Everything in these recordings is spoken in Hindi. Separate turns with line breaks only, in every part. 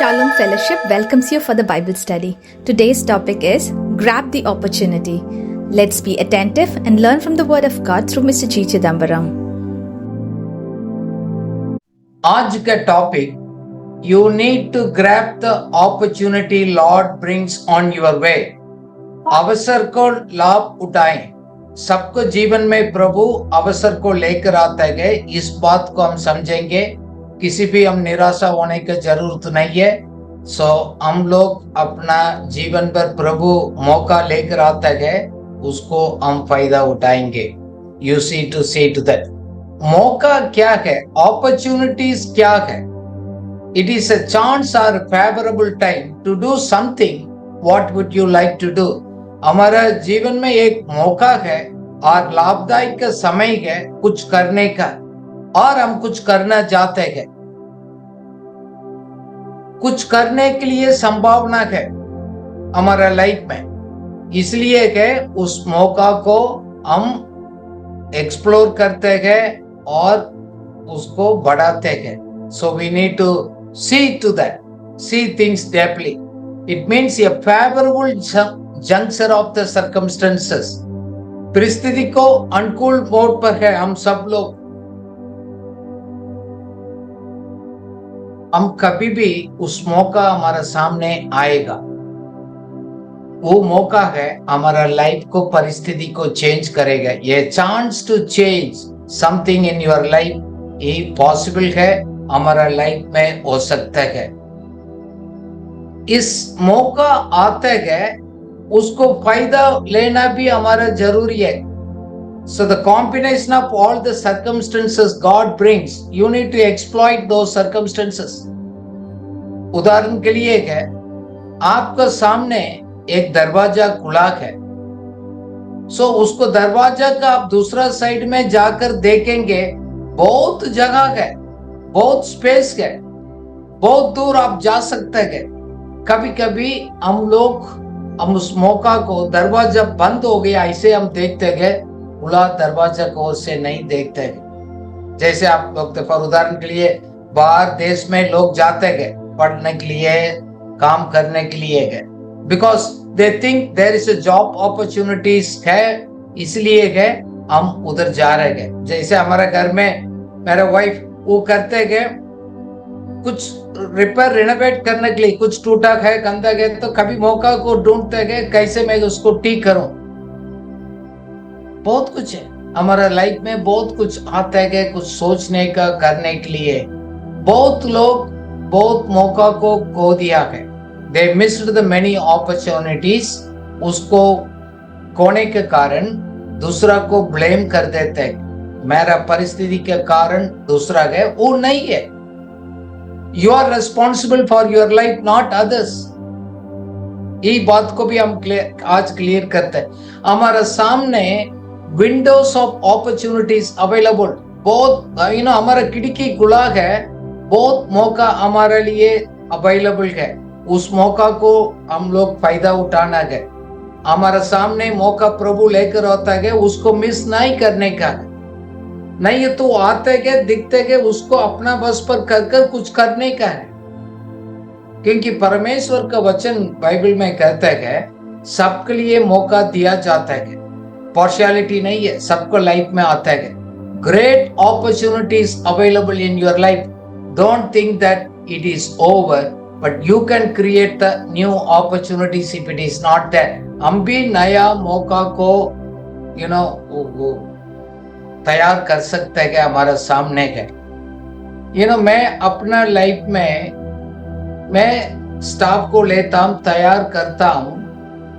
Shalom Fellowship welcomes you for the Bible study. Today's topic is Grab the Opportunity. Let's be attentive and learn from the Word of God through Mr. G. Chidambaram.
आज का topic You need to grab the opportunity Lord brings on your way. अवसर को लाभ उठाएं। सबको जीवन में प्रभु अवसर को लेकर आता है, इस बात को हम समझेंगे। किसी भी हम निराशा होने की जरूरत नहीं है। हम लोग अपना जीवन पर प्रभु मौका लेकर आता है, उसको हम फायदा उठाएंगे। You see to that. मौका क्या है? Opportunities क्या है? It is a chance or favorable time to do something. What would you like to do? हमारा जीवन में एक मौका है और लाभदायक का समय है कुछ करने का, और हम कुछ करना चाहते हैं। कुछ करने के लिए संभावना है हमारा लाइफ में, इसलिए कि उस मौका को हम एक्सप्लोर करते हैं और उसको बढ़ाते हैं। So we need to see to that, see things deeply. It means a favorable juncture of the circumstances. परिस्थिति को अनुकूल मोड पर है हम सब लोग। हम कभी भी उस मौका हमारा सामने आएगा, वो मौका है हमारा लाइफ को, परिस्थिति को चेंज करेगा। ये chance to change something in your life ये पॉसिबल है, हमारा लाइफ में हो सकता है। इस मौका आता है, उसको फायदा लेना भी हमारा जरूरी है। So the combination of all the circumstances God brings, you need to exploit those circumstances. उदाहरण के लिए है, आपका सामने एक दरवाजा खुला है, उसको दरवाजा का आप दूसरा साइड में जाकर देखेंगे, बहुत जगह है, बहुत स्पेस है, बहुत दूर आप जा सकते हैं। कभी कभी हम उस मौका को, दरवाजा बंद हो गया ऐसे हम देखते हैं, खुला दरवाजा को उससे नहीं देखते हैं। जैसे आप लोग तो फॉर उदाहरण के लिए बाहर देश में लोग जाते हैं पढ़ने के लिए, काम करने के लिए है, because they think there is a job opportunities है, इसलिए है हम उधर जा रहे हैं। जैसे हमारे घर में मेरा वाइफ वो करते हैं, कुछ रिपेयर रिनोवेट करने के लिए, कुछ टूटा है, गंदा है, तो कभी मौका को ढूंढते हैं कैसे मैं उसको ठीक करूं। बहुत कुछ है हमारा लाइफ में, बहुत कुछ आता है कुछ सोचने का, करने के लिए। बहुत लोग बहुत मौका को खो दिया है। They missed the many opportunities. उसको खोने के कारण दूसरा को ब्लेम कर देते हैं, मेरा परिस्थिति के कारण दूसरा है, वो नहीं है। You are responsible for your life, not others. ये बात को भी हम आज क्लियर करते हैं। हमारा सामने विंडोज ऑफ अपॉर्चुनिटीज अवेलेबल, बहुत हमारा खिड़की खुला है, बहुत मौका हमारे लिए अवेलेबल है। उस मौका को हम लोग फायदा उठाना है। हमारा सामने मौका प्रभु लेकर आता है, उसको मिस नहीं करने का। नहीं तो आते हैं, दिखते हैं, उसको अपना बस पर कर कुछ करने का है। क्योंकि परमेश्वर का वचन बाइबल में कहता है सबके लिए मौका दिया जाता है, पार्शियलिटी नहीं है, सबको लाइफ में आता है। Great opportunities available in your life. Don't think that it is over, but you can create the new opportunities if it is not that. हम भी नया मौका को तैयार कर सकते हैं, हमारा सामने है। मैं अपना लाइफ में मैं स्टाफ को लेता हूं, तैयार करता हूं,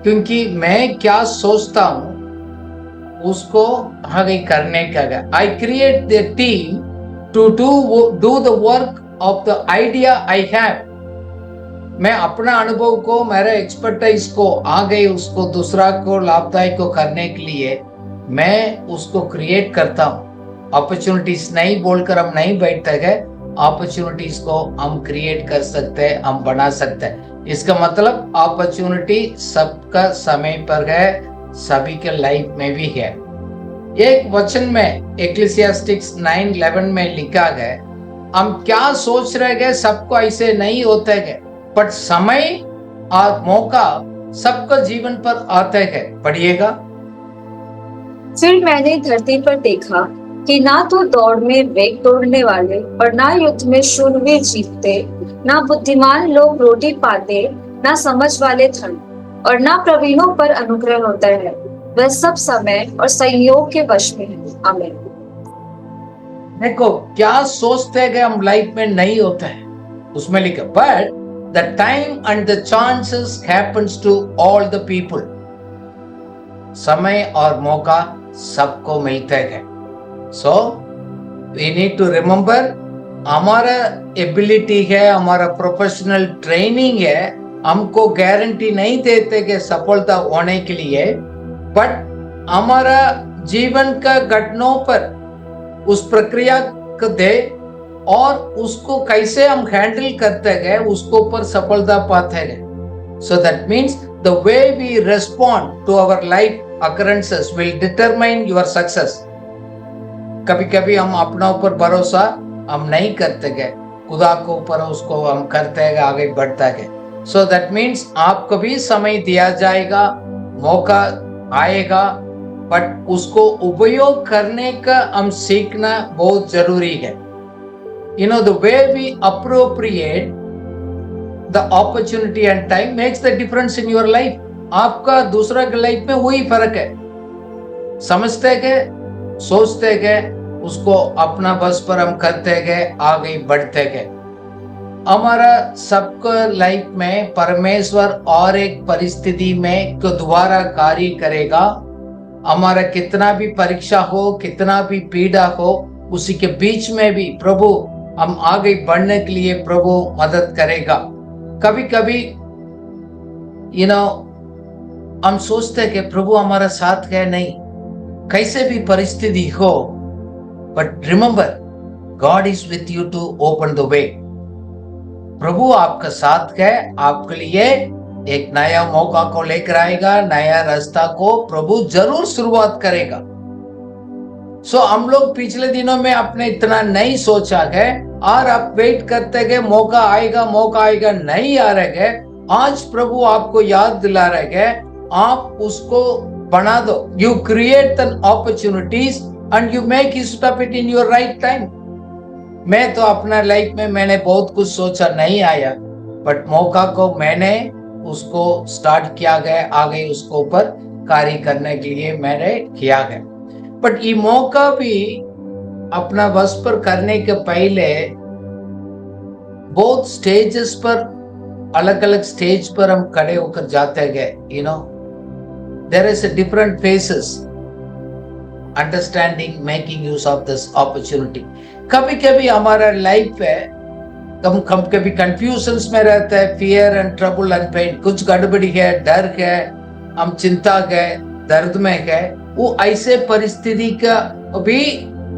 क्योंकि मैं क्या सोचता हूं उसको आगे करने का। I create the team to do the work of the idea I have. मैं अपना अनुभव को, मेरा एक्सपर्टाइज को आगे उसको दूसरा को लाभदायक को करने के लिए मैं उसको क्रिएट करता हूँ। अपॉर्चुनिटीज नहीं बोलकर हम नहीं बैठते हैं, अपॉर्चुनिटीज को हम क्रिएट कर सकते हैं, हम बना सकते हैं। इसका मतलब अपॉर्चुनिटी सबका समय पर है, सभी के लाइफ में भी है। एक वचन में एक्लेसियास्टिक्स 9:11 में लिखा है, हम क्या सोच रहे हैं सबको ऐसे नहीं होते है। बट समय और मौका सबका जीवन पर आते हैं। पढ़िएगा।
फिर मैंने धरती पर देखा कि ना तो दौड़ में वेग तोड़ने वाले और ना युद्ध में शूरवीर जीतते, ना बुद्धिमान लोग रोटी पाते, ना समझ वाले धन, और ना प्रवीणों पर अनुग्रह होता है। वह सब समय और संयोग के वश में है। आमीन।
देखो क्या सोचते हैं कि हम लाइफ में नहीं होते हैं, उसमें लिखा but the time and the chances happens to all the people. समय और मौका सबको मिलते हैं। So we need to remember, हमारा एबिलिटी है, हमारा प्रोफेशनल ट्रेनिंग है, हमको गारंटी नहीं देते कि सफलता होने के लिए, बट हमारा जीवन का घटनाओं पर उस प्रक्रिया को दे और उसको कैसे हम हैंडल करते हैं उसको ऊपर सफलता पाते हैं। So that means the way we respond to our life occurrences will determine your success. कभी कभी हम अपना ऊपर भरोसा हम नहीं करते गए, खुदा को ऊपर उसको हम करते हैं, आगे बढ़ता है। सो दैट मीन्स आपको भी समय दिया जाएगा, मौका आएगा, बट उसको उपयोग करने का हम सीखना बहुत जरूरी है। You know, the way we appropriate the opportunity and time makes the difference in your life. आपका दूसरा के लाइफ में वही फर्क है। समझते गए, सोचते गए, उसको अपना बस पर हम करते गए, आगे बढ़ते गए। हमारा सबका लाइफ में परमेश्वर और एक परिस्थिति में दोबारा कार्य करेगा। हमारा कितना भी परीक्षा हो, कितना भी पीड़ा हो, उसी के बीच में भी प्रभु हम आगे बढ़ने के लिए प्रभु मदद करेगा। कभी कभी हम सोचते हैं कि प्रभु हमारा साथ है, नहीं, कैसे भी परिस्थिति हो, but remember God is with you to open the way. प्रभु आपका साथ है, आपके लिए एक नया मौका को लेकर आएगा, नया रास्ता को प्रभु जरूर शुरुआत करेगा। सो हम लोग पिछले दिनों में अपने इतना नहीं सोचा है और आप वेट करते गए, मौका आएगा, नहीं आ रहे गए। आज प्रभु आपको याद दिला रहे हैं, आप उसको बना दो। You create the opportunities and you make use of it in your right time. मैं तो अपना लाइफ में मैंने बहुत कुछ सोचा नहीं आया, बट मौका को मैंने उसको स्टार्ट किया गया, आगे उसको ऊपर कार्य करने के लिए मैंने किया गया। बट ये मौका भी अपना बस पर करने के पहले बहुत स्टेजेस पर, अलग अलग स्टेज पर हम खड़े होकर जाते गए। There is a different faces, understanding, making use of this opportunity. कभी कभी हमारा लाइफ है, हम कभी कंफ्यूजन्स में रहता है, fear and trouble and pain, कुछ गड़बड़ी है, डर है, हम चिंता गए, दर्द में गए, वो ऐसे परिस्थिति का भी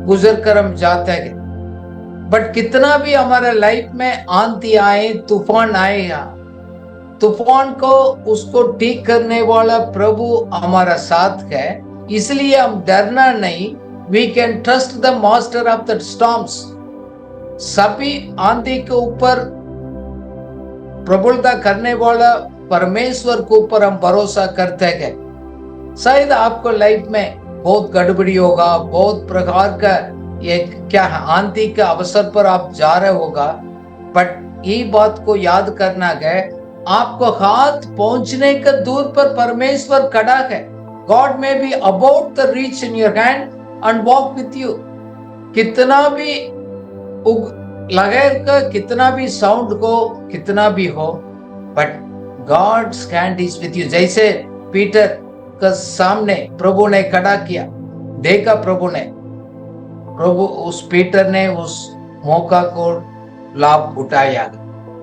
गुजर कर हम जाते हैं। बट कितना भी हमारे लाइफ में आंधी आए, तूफान आए, तूफान को उसको ठीक करने वाला प्रभु हमारा साथ है, इसलिए हम डरना नहीं। We can trust the master of the storms. सभी आंधी के ऊपर प्रबलता करने वाला परमेश्वर के ऊपर हम भरोसा करते हैं। शायद आपको लाइफ में बहुत गड़बड़ी होगा, बहुत प्रकार का एक आंधी के अवसर पर आप जा रहे होगा, बट ये बात को याद करना है, आपको हाथ पहुंचने के दूर पर परमेश्वर खड़ा है। गॉड में be about the reach in your hand and walk with you. कितना भी लहर का, कितना भी साउंड को, कितना भी हो, but God's hand is with you. जैसे पीटर का सामने प्रभु ने खड़ा किया, देखा प्रभु उस पीटर ने उस मौका को लाभ उठाया।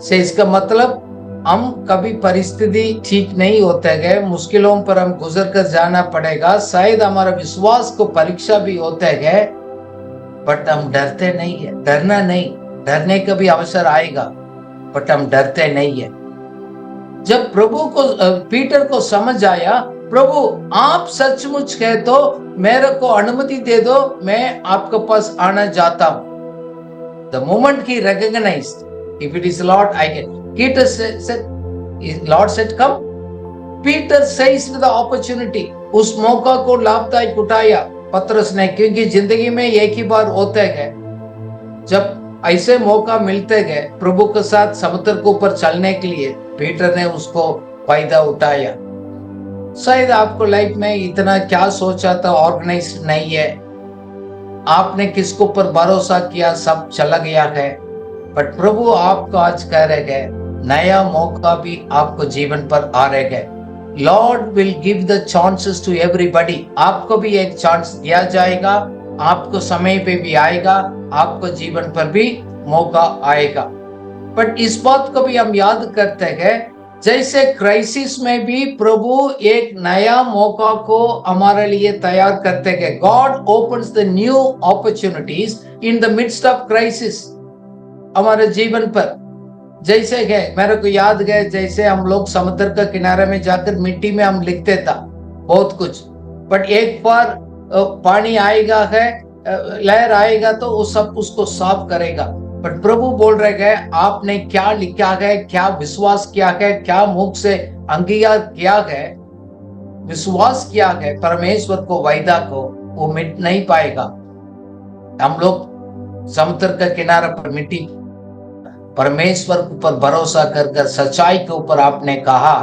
से इसका मतलब हम कभी परिस्थिति ठीक नहीं होते गए, मुश्किलों पर हम गुजर कर जाना पड़ेगा, शायद हमारा विश्वास को परीक्षा भी होते गए, बट हम डरते नहीं है। डरना नहीं, डरने का भी अवसर आएगा, बट हम डरते नहीं है। जब प्रभु को, पीटर को समझ आया, प्रभु आप सचमुच कहे तो मेरे को अनुमति दे दो, मैं आपके पास आना चाहता हूं। The moment he recognized, if it is Lord, I can. Peter said, Lord said, come. Peter seized the opportunity. उस मौका को लाभदायक उठाया पतरस ने, क्योंकि जिंदगी में एक ही बार होते गए जब ऐसे मौका मिलते गए प्रभु के साथ समुद्र के ऊपर चलने के लिए, पीटर ने उसको फायदा उठाया। शायद आपको लाइफ में इतना क्या सोचा था ऑर्गेनाइज नहीं है, आपने किसको पर भरोसा किया, सब चला गया है। बट प्रभु आपको आज कह रहे गए नया मौका भी आपको जीवन पर आ रहे गए। Lord will give the chances to everybody. आपको भी एक चांस दिया जाएगा, आपको समय पे भी आएगा, आपको जीवन पर भी मौका आएगा। बट इस बात को भी हम याद करते हैं, जैसे क्राइसिस में भी प्रभु एक नया मौका को हमारे लिए तैयार करते हैं। God opens the new opportunities in the midst of crisis हमारे जीवन पर। जैसे है, मेरे को याद गए, जैसे हम लोग समुद्र का किनारे में जाकर मिट्टी में हम लिखते था बहुत कुछ, बट एक बार पानी आएगा है, लहर आएगा तो वो सब उसको साफ करेगा। बट प्रभु बोल रहे हैं आपने क्या लिखा है, क्या विश्वास किया है, क्या मुख से अंगीकार किया है, विश्वास किया है परमेश्वर को, वायदा को, वो मिट नहीं पाएगा। हम लोग समुद्र का किनारा पर मिट्टी, परमेश्वर के ऊपर भरोसा कर सच्चाई के ऊपर आपने कहा,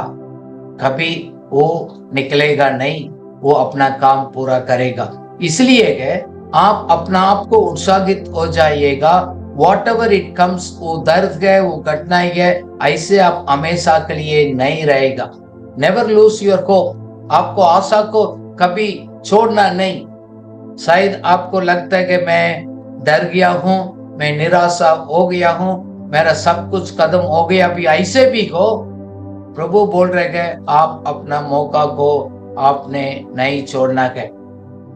कभी वो निकलेगा नहीं, वो अपना काम पूरा करेगा। इसलिए है आप अपना आप को उत्साहित हो जाइएगा। वॉट एवर इट कम्स, वो दर्द है, वो घटनाएं है, ऐसे आप हमेशा के लिए नहीं रहेगा। Never lose your hope. आपको आशा को कभी छोड़ना नहीं। शायद आपको लगता है कि मैं डर गया हूं, मैं निराशा हो गया हूं, मेरा सब कुछ खत्म हो गया, अभी ऐसे भी हो। प्रभु बोल रहे हैं आप अपना मौका को आपने नहीं छोड़ना है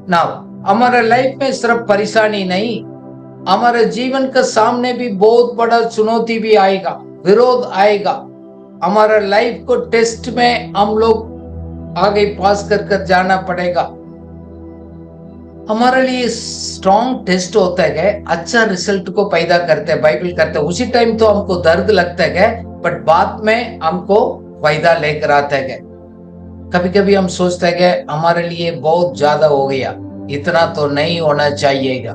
ना। हमारे लाइफ में सिर्फ परेशानी नहीं, हमारे जीवन के सामने भी बहुत बड़ा चुनौती भी आएगा, विरोध आएगा। हमारा लाइफ को टेस्ट में हम लोग आगे पास कर जाना पड़ेगा। हमारे लिए स्ट्रॉन्ग टेस्ट होता है, अच्छा रिजल्ट को पैदा करते हैं, बाइबल करते हैं। उसी टाइम तो हमको दर्द लगता है, बट बाद में हमको फायदा लेकर आता है। कभी कभी हम सोचते हैं हमारे लिए बहुत ज्यादा हो गया, इतना तो नहीं होना चाहिएगा।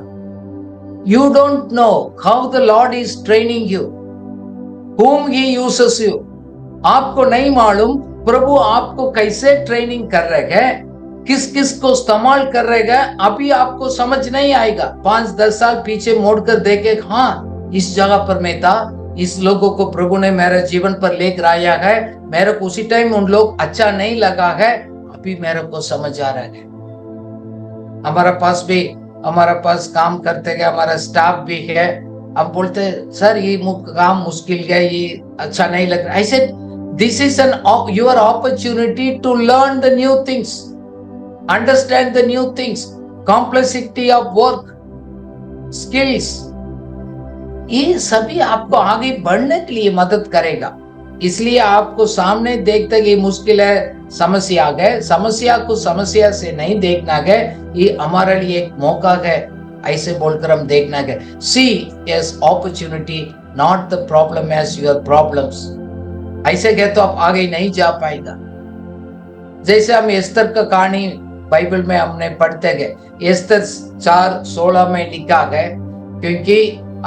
You don't know how the Lord is training you, whom He uses you. आपको नहीं मालूम प्रभु आपको कैसे ट्रेनिंग कर रहे हैं, किस किस को इस्तेमाल कर रहे हैं, अभी आपको समझ नहीं आएगा। 5-10 साल पीछे मोड़कर देखे, हाँ इस जगह पर मैं था, इस लोगों को प्रभु ने मेरे जीवन पर लेकर आया है, मेरे को उसी टाइम उन लोग अच्छा नहीं लगा है, अभी मेरे को समझ आ रहा है। हमारा पास काम करते गए, हमारा स्टाफ भी है, हम बोलते सर ये काम मुश्किल है, ये अच्छा नहीं लग रहा। ऐसे this is an your opportunity to learn the new things, understand the new things, complexity of work, skills, ये सभी आपको आगे बढ़ने के लिए मदद करेगा। इसलिए आपको सामने देखते कि मुश्किल है, समस्या है, समस्या को समस्या से नहीं देखना है, ये हमारे लिए एक मौका है, ऐसे बोलकर हम देखना है। See as opportunity, not the problem as your problems. ऐसे कहे तो आप आगे नहीं जा पाएगा। जैसे हम एस्तर का कहानी बाइबल में हमने पढ़ते गए, एस्तर 4:16 में लिखा है, क्योंकि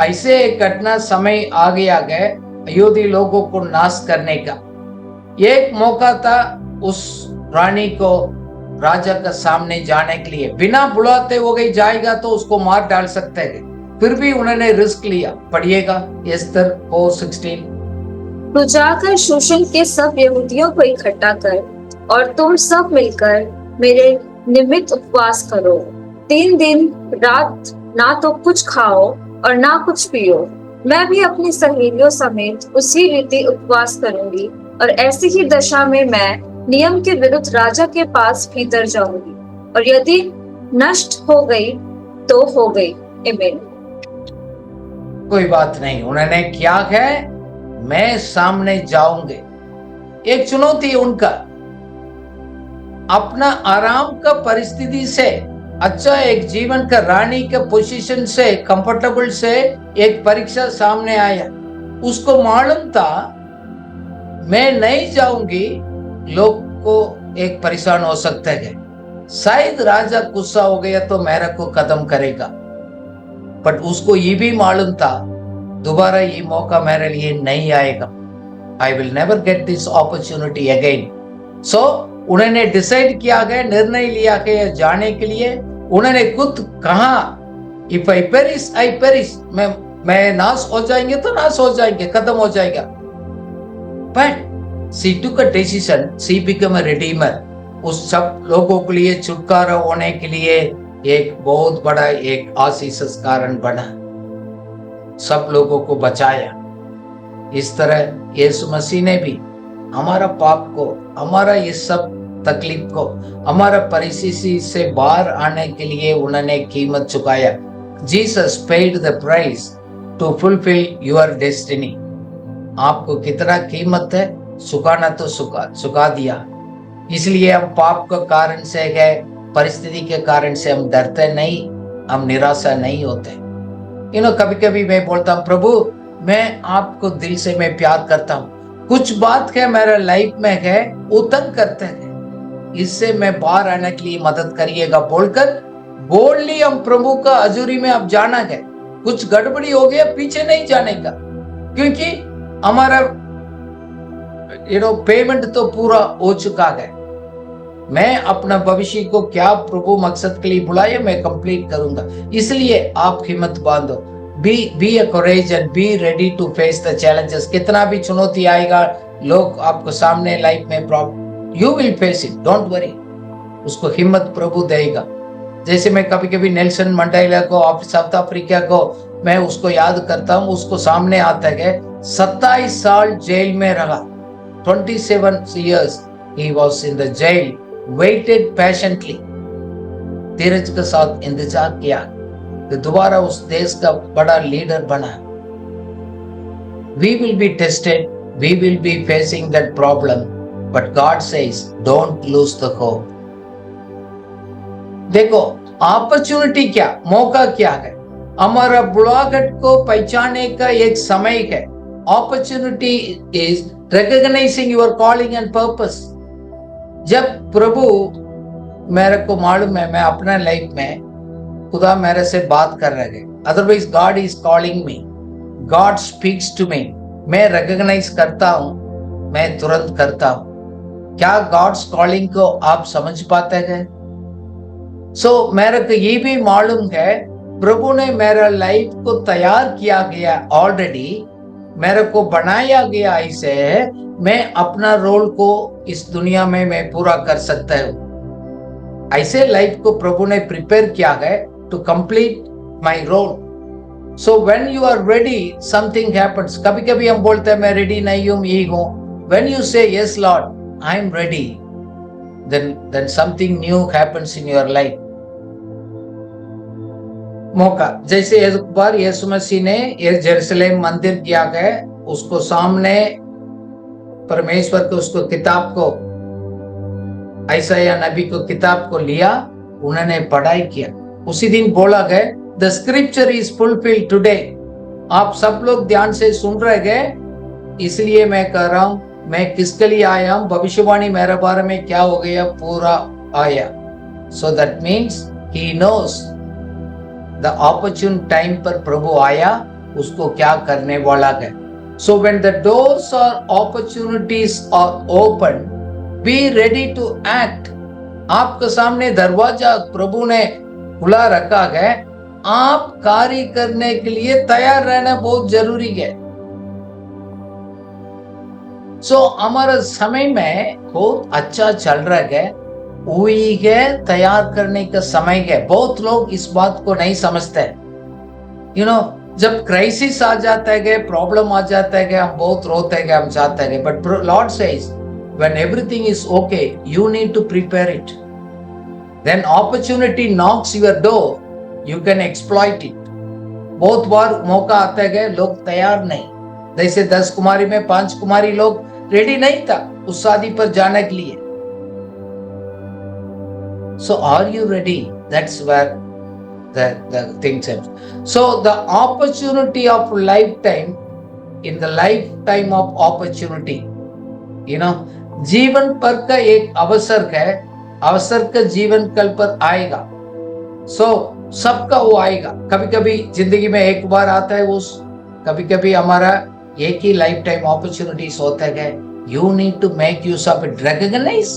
ऐसे एक घटना समय आ गया है यहूदी लोगों को नाश करने का। एक मौका था उस रानी को राजा के सामने जाने के लिए, बिना बुलाते वो गई जाएगा तो उसको मार डाल सकते थे, फिर भी उन्होंने रिस्क लिया। पढ़िएगा एस्तर 4:16।
तो जाकर शूशन के सब यहूदियों को इकट्ठा कर और तुम सब मिलकर मेरे निमित्त उपवास करो। 3 दिन रात ना तो कुछ खाओ और ना कुछ पियो। मैं भी अपनी सहेलियों समेत उसी रीति उपवास करूंगी, और ऐसी ही दशा में मैं नियम के विरुद्ध राजा के पास भीतर जाऊंगी, और यदि नष्ट हो गई तो हो गई। आमीन।
कोई बात नहीं, उन्होंने क्या है, मैं सामने जाऊंगे। एक चुनौती उनका, अपना आराम का परिस्थिति से अच्छा एक जीवन का रानी के पोजीशन से, कंफर्टेबल से एक परीक्षा सामने आया। उसको मालूम था मैं नहीं जाऊंगी, लोग को एक परेशान हो सकते हैं, शायद राजा गुस्सा हो गया तो मेरा को खत्म करेगा, बट उसको ये भी मालूम था दोबारा ये मौका मेरे लिए नहीं आएगा, I will never get this opportunity again. So उन्होंने डिसाइड किया गया, निर्णय लिया गया जाने के लिए। उन्होंने खुद कहा, if I perish I perish, मैं नाश हो जाएंगे तो नाश हो जाएंगे, खत्म हो जाएगा। But she took a decision, she become a Redeemer. उस सब लोगों के लिए छुटकारा होने के लिए एक बहुत बड़ा एक आशीष कारण बना, सब लोगों को बचाया। इस तरह यीशु मसीह ने भी हमारा पाप को, हमारा ये सब तकलीफ को, हमारा परिस्थिति से बाहर आने के लिए उन्होंने कीमत चुकाया। Jesus paid the price to fulfil your destiny. आपको कितना कीमत है, सुखाना तो सुखा दिया। इसलिए हम पाप के कारण से गए, परिस्थिति के कारण से हम डरते नहीं, हम निराशा नहीं होते। कभी कभी मैं बोलता हूँ, प्रभु मैं आपको दिल से मैं प्यार करता हूँ, कुछ बात है मेरे लाइफ में है वो तंग करते हैं, इससे मैं बाहर आने के लिए मदद करिएगा बोलकर बोल्डली हम प्रभु का हजूरी में अब जाना है। कुछ गड़बड़ी हो गया, पीछे नहीं जाने का, क्योंकि हमारा पेमेंट तो पूरा हो चुका है। मैं अपना भविष्य को क्या प्रभु मकसद के लिए बुलाया, मैं कंप्लीट करूंगा। इसलिए आप हिम्मत बांधो, be a courage and be ready to face the challenges. कितना भी चुनौती आएगा, लोग आपको सामने लाइफ में problem, you will face it, don't worry. उसको हिम्मत प्रभु देगा। जैसे मैं कभी कभी नेल्सन मंडेला को, साउथ अफ्रीका को मैं उसको याद करता हूँ। उसको सामने आता है, 27 साल जेल में रहा, 27 years he was in the jail, waited patiently, धीरज के साथ इंतजार किया कि दोबारा उस देश का बड़ा लीडर बना। We will be tested, we will be facing that problem, but God says don't lose the hope. देखो अपॉर्चुनिटी क्या, मौका क्या है, हमारा बुलाहट को पहचानने का एक समय है। Opportunity is recognising your calling and purpose. जब प्रभु मेरे को मालूम है, मैं अपना लाइफ में खुदा मेरे से बात कर रहे हैं, otherwise God is calling me, God speaks to me, मैं रिकॉग्नाइज करता हूं, मैं तुरंत करता हूं। क्या गॉड्स कॉलिंग को आप समझ पाते हैं? मेरे को ये भी मालूम है, प्रभु ने मेरा लाइफ को तैयार किया गया ऑलरेडी, मेरे को बनाया गया ऐसे मैं अपना रोल को इस दुनिया में मैं पूरा कर सकता हूँ। ऐसे लाइफ को प्रभु ने प्रिपेयर किया है to complete my role. So when you are ready, something happens. कभी कभी हम बोलते हैं मैं रेडी नहीं हूँ, ये हूँ। व्हेन यू से yes Lord I am ready, then something new happens in your life. मौका, जैसे एक बार यीशु मसीह ने यरूशलेम मंदिर किया गया, उसको सामने परमेश्वर को, उसको किताब को, यशायाह नबी को किताब को लिया, उन्होंने पढ़ाई किया। उसी दिन बोला गया the scripture is fulfilled today. आप सब लोग ध्यान से सुन रहे गए, इसलिए मैं कह रहा हूं, मैं किसके लिए आया हूं, भविष्यवाणी मेरे बारे में क्या हो गया पूरा आया। So that means he knows the opportune time पर प्रभु आया, उसको क्या करने वाला है। सो व्हेन द डोर्स और opportunities are open, be ready to act. आपके सामने दरवाजा प्रभु ने खुला रखा है, आप कार्य करने के लिए तैयार रहना बहुत जरूरी है। हमारा समय में बहुत अच्छा चल रहा है, वही है तैयार करने का समय है। बहुत लोग इस बात को नहीं समझते। जब क्राइसिस आ जाता है, प्रॉब्लम आ जाता है, हम बहुत रोते हैं, हम चाहते हैं, but Lord says when everything is okay, you need to prepare it. Then opportunity knocks your door, you can exploit it. बहुत बार मौका आता है, लोग तैयार नहीं। जैसे 10 कुमारी में 5 कुमारी लोग रेडी नहीं था उस शादी पर जाने के लिए। So are you ready? That's where the things happen. So the opportunity of lifetime, in the lifetime of opportunity, जीवन पर का एक अवसर है, अवसर का जीवन कल पर आएगा। सबका वो आएगा। कभी कभी जिंदगी में एक बार आता है वो, कभी कभी हमारा एक ही लाइफ टाइम अपॉर्चुनिटीज होता है। You need to make use of it, recognise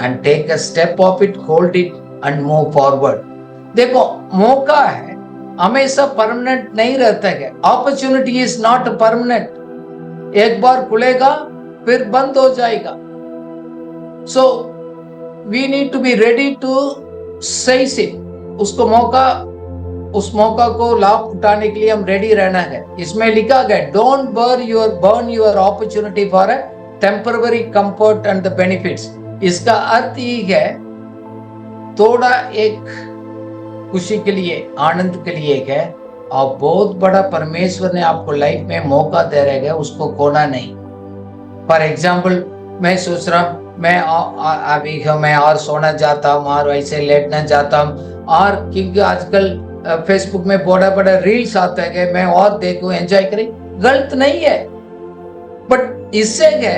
and take a step of it, hold it and move forward. देखो, मौका है, हमेशा परमानेंट नहीं रहता है। Opportunity is not permanent. एक बार खुलेगा फिर बंद हो जाएगा। So we need to be ready to seize it. उस मौका को लाभ उठाने के लिए हम रेडी रहना है। इसमें लिखा गया, don't burn your opportunity for a temporary comfort and the benefits. इसका अर्थ ये है, थोड़ा एक खुशी के लिए, आनंद के लिए है, और बहुत बड़ा परमेश्वर ने आपको लाइफ में मौका दे रहे हैं, उसको खोना नहीं। फॉर एग्जाम्पल, मैं सोच रहा हूँ मैं और सोना चाहता हूँ और वैसे लेटना चाहता हूँ, और क्योंकि आजकल फेसबुक में बड़ा बड़ा रील्स आता है, मैं और देखूं, एंजॉय करें, गलत नहीं है। बट इससे है,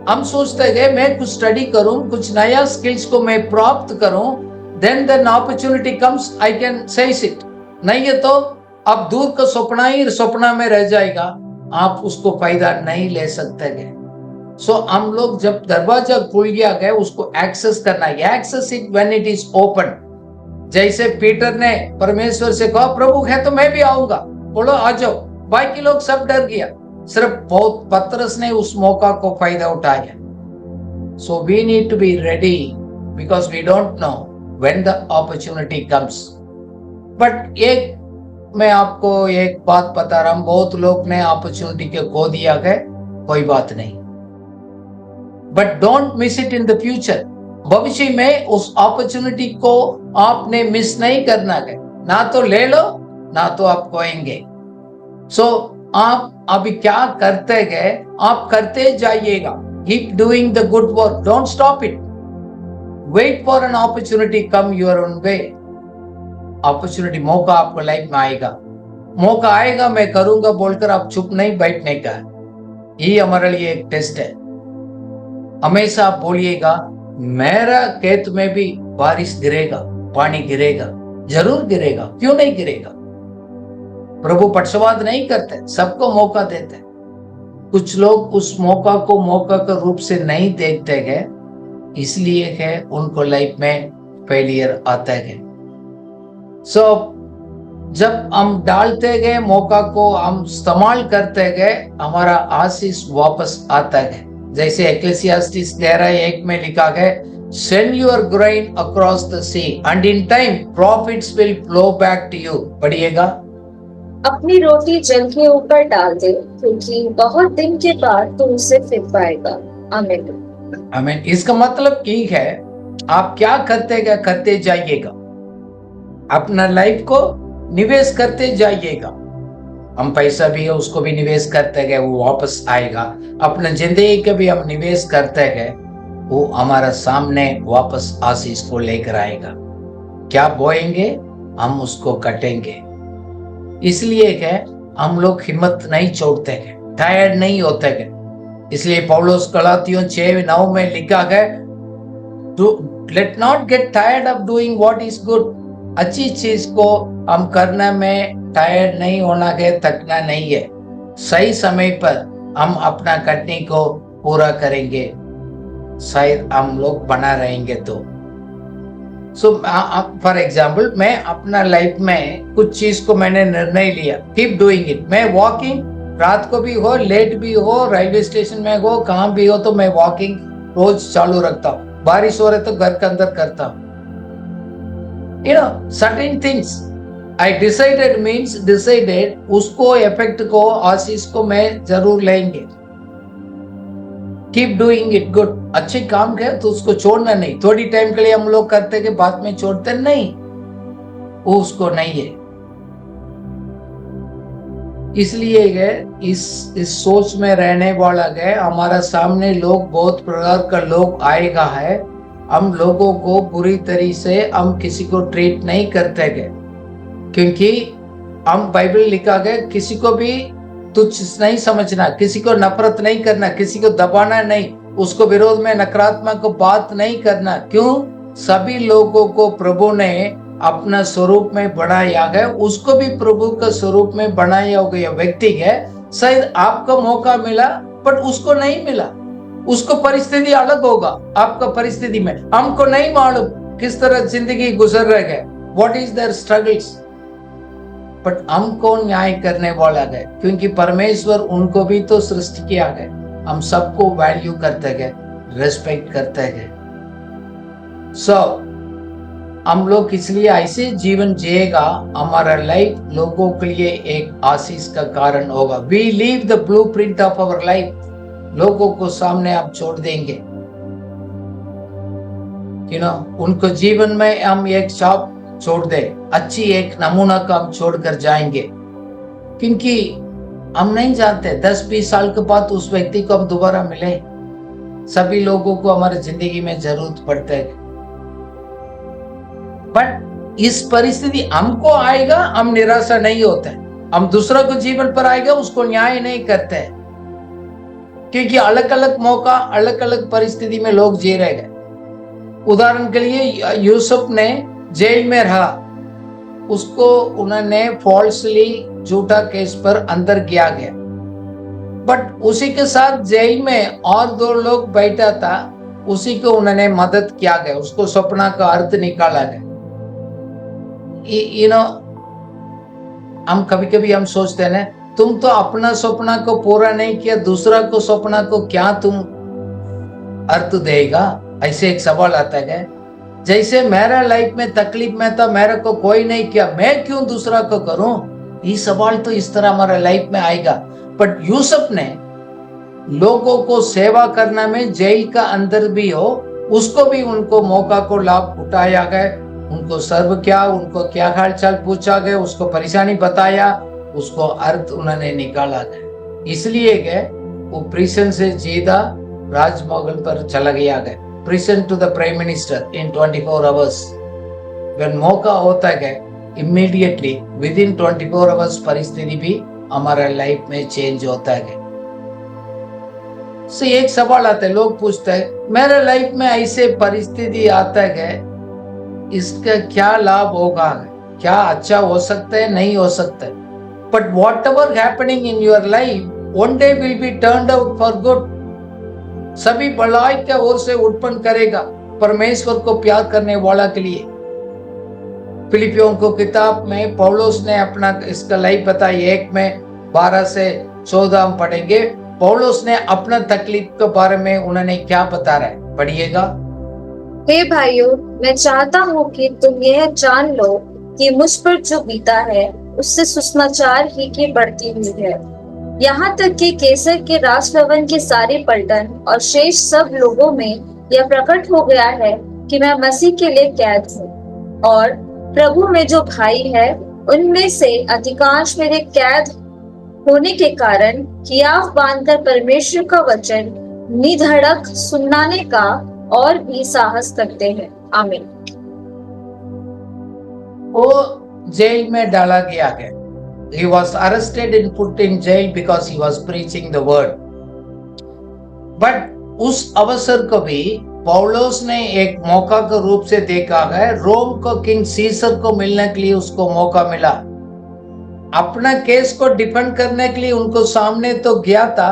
हम सोचते हैं मैं कुछ स्टडी करूं, कुछ नया स्किल्स को मैं प्राप्त करूं, then opportunity comes, I can seize it. नहीं है तो अब दूर का सपना ही सपना में रह जाएगा, आप उसको फायदा नहीं ले सकते हैं। हम लोग जब दरवाजा खुल गया गए, उसको एक्सेस करना है। Access it when it is open. जैसे पीटर ने परमेश्वर से कहा, प्रभु है तो मैं भी आऊंगा, बोलो आ जाओ। बाकी लोग सब डर गया, सिर्फ बहुत पतरस ने उस मौका को फायदा उठाया। So we need to be ready, because we don't know when the opportunity comes. But मैं आपको एक बात बता रहा हूं, बहुत लोग ने अपॉर्चुनिटी को खो दिया है, कोई बात नहीं, but don't miss it in the future. भविष्य में उस अपॉर्चुनिटी को आपने मिस नहीं करना है। ना तो ले लो, ना तो आप खोएंगे। आप अभी क्या करते गए, आप करते जाइएगा। Keep doing the good work, don't stop it. Wait for an opportunity come your own way. Opportunity, मौका आपको लाइफ में आएगा। मौका आएगा, मैं करूंगा बोलकर आप चुप नहीं बैठने का। ये हमारे लिए एक टेस्ट है। हमेशा आप बोलिएगा, मेरा खेत में भी बारिश गिरेगा, पानी गिरेगा, जरूर गिरेगा, क्यों नहीं गिरेगा। प्रभु पक्षपात नहीं करते, सबको मौका देते। कुछ लोग उस मौका को मौका के रूप से नहीं देखते हैं, इसलिए है उनको लाइफ में फेलियर आता है। जब हम डालते गए मौका को, हम इस्तेमाल करते गए, हमारा आशीष वापस आता है। जैसे एक्लेसियास्टिस 11:1 में लिखा है, send your grain across the sea and in time profits will flow back to you। पढ़िएगा,
अपनी रोटी जल के ऊपर डाल दे, क्योंकि बहुत दिन के बाद तू उसे फिर पाएगा। आमीन।
आमीन। इसका मतलब ये है, आप क्या करते जाइएगा, अपना लाइफ को निवेश करते जाइएगा। हम पैसा भी है उसको भी निवेश करते हैं, वो वापस आएगा। अपने जिंदगी का भी हम निवेश करते हैं, वो हमारा सामने वापस आशीष को लेकर आएगा। क्या बोएंगे, हम उसको कटेंगे। इसलिए है हम लोग हिम्मत नहीं छोड़ते हैं, टायर्ड नहीं होते हैं। इसलिए पौलुस गलातियों 6:9 में लिखा है, let not get tired of doing what is good. अच्छी चीज को हम करने में टायर्ड नहीं होना है, थकना नहीं है। सही समय पर हम अपना कटनी को पूरा करेंगे, शायद हम लोग बना रहेंगे तो। फॉर एग्जाम्पल, मैं अपना लाइफ में कुछ चीज को मैंने निर्णय लिया, कीप डूइंग इट। मैं वॉकिंग, रात को भी हो, लेट भी हो, रेलवे स्टेशन में हो, कहाँ भी हो, तो मैं वॉकिंग रोज चालू रखता हूँ। बारिश हो रहे तो घर के अंदर करता हूँ। certain things I decided means decided, उसको इफेक्ट को, आशीष को मैं जरूर लेंगे। Keep doing it good. अच्छे काम है तो उसको छोड़ना नहीं। थोड़ी टाइम के लिए हम लोग करते के बाद में छोड़ते नहीं, वो उसको नहीं है। इसलिए है इस सोच में रहने वाला है, हमारा सामने लोग बहुत प्रकार का लोग आएगा है, हम लोगों को बुरी तरीके से हम किसी को ट्रीट नहीं करते गए, क्योंकि हम बाइबल लिखा गया, किसी को भी तुच्छ नहीं समझना, किसी को नफरत नहीं करना, किसी को दबाना नहीं। उसको विरोध में नकारात्मक बात नहीं करना। क्यों? सभी लोगों को प्रभु ने अपना स्वरूप में बनाया है, उसको भी प्रभु का स्वरूप में बनाया गया व्यक्ति है। शायद आपको मौका मिला बट उसको नहीं मिला, उसको परिस्थिति अलग होगा। आपका परिस्थिति में हमको नहीं मालूम किस तरह जिंदगी गुजर रहे हैं, what is there struggles, but हमको न्याय करने वाला है, क्योंकि परमेश्वर उनको भी तो सृष्टि किया है। हम सबको वैल्यू करते हैं, रेस्पेक्ट करते हैं। सो हम लोग इसलिए ऐसे जीवन जिएगा, हमारा लाइफ लोगों के लिए एक आशीष का कारण होगा। We leave the blueprint of our life, लोगों को सामने आप छोड़ देंगे। उनको जीवन में हम एक छाप छोड़ दे, अच्छी एक नमूना का हम छोड़कर जाएंगे, क्योंकि हम नहीं जानते 10-20 साल के बाद उस व्यक्ति को हम दोबारा मिले। सभी लोगों को हमारी जिंदगी में जरूरत पड़ता है, बट इस परिस्थिति हमको आएगा, हम निराशा नहीं होते। हम दूसरा को जीवन पर आएगा, उसको न्याय नहीं करते, क्योंकि अलग अलग मौका, अलग अलग परिस्थिति में लोग जी रहे हैं। उदाहरण के लिए यूसुफ ने जेल में रहा, उसको उन्होंने फॉल्सली झूठा केस पर अंदर किया गया, बट उसी के साथ जेल में और 2 लोग बैठा था, उसी को उन्होंने मदद किया गया, उसको सपना का अर्थ निकाला गया। हम कभी कभी हम सोचते हैं ना, तुम तो अपना सपना को पूरा नहीं किया, दूसरा को सपना को क्या तुम अर्थ देगा? ऐसे एक सवाल आता है। जैसे मेरा लाइफ में तकलीफ में था, मेरे को कोई नहीं किया, मैं क्यों दूसरा को करूं? ये सवाल तो इस तरह हमारे लाइफ में आएगा। बट यूसुफ ने लोगों को सेवा करना में जेल का अंदर भी हो, उसको भी उनको मौका को लाभ उठाया गया, उनको सर्व किया, उनको क्या हाल चाल पूछा गया, उसको परेशानी बताया, उसको अर्थ उन्होंने निकाला गया। इसलिए गए वो प्रिजन से सीधा राजमहल पर चला गया गया, prison to the prime minister in 24 hours। when मौका होता है इमीडिएटली विद इन 24 hours परिस्थिति भी हमारा लाइफ में चेंज होता है। से एक सवाल आता है, लोग पूछते हैं मेरे लाइफ में ऐसे परिस्थिति आता है, इसका क्या लाभ होगा, क्या अच्छा हो सकता है, नहीं हो सकता है। But what ever happening in your life one day will be turned out for good. सभी भलाई के ओर से उत्पन्न करेगा परमेश्वर को प्यार करने वाला के लिए। फिलिपियों को किताब में पौलुस ने अपना इसका लाइफ बताई, 1 में 12 से 14 हम पढ़ेंगे। पौलुस ने अपना तकलीफ के बारे में उन्होंने क्या बता रहा है, पढ़िएगा।
हे भाइयों, मैं चाहता हूँ कि तुम यह जान लो कि मुझ पर जो बीता है उससे सुसमाचार ही की बढ़ती हुई है। यहाँ तक कि कैसर के राजभवन की सारी पलटन और शेष सब लोगों में यह प्रकट हो गया है कि मैं मसीह के लिए कैद हूँ, और प्रभु में जो भाई है उनमें से अधिकांश मेरे कैद होने के कारण हियाव बांधकर परमेश्वर का वचन निधड़क सुनाने का और भी साहस करते हैं। आमीन।
वो जेल में डाला गया है। He was arrested and put in jail because he was preaching the word. But उस अवसर को भी पौलुस ने एक मौका के रूप से देखा है। रोम को किंग सीसर को मिलने के लिए उसको मौका मिला, अपना केस को डिफेंड करने के लिए उनको सामने तो गया था,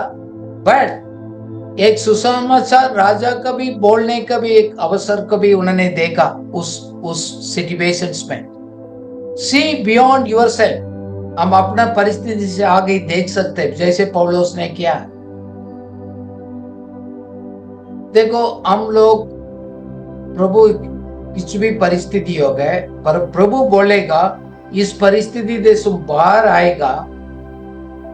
बट एक सुसमाचार राजा का भी बोलने का भी एक अवसर को भी उन्होंने देखा उस सिचुएशंस में। सी बियॉन्ड योरसेल्फ, हम अपना परिस्थिति से आगे देख सकते हैं, जैसे पौलुस ने किया। देखो, हम लोग प्रभु किसी भी परिस्थिति हो गए, पर प्रभु बोलेगा इस परिस्थिति से तुम बाहर आएगा।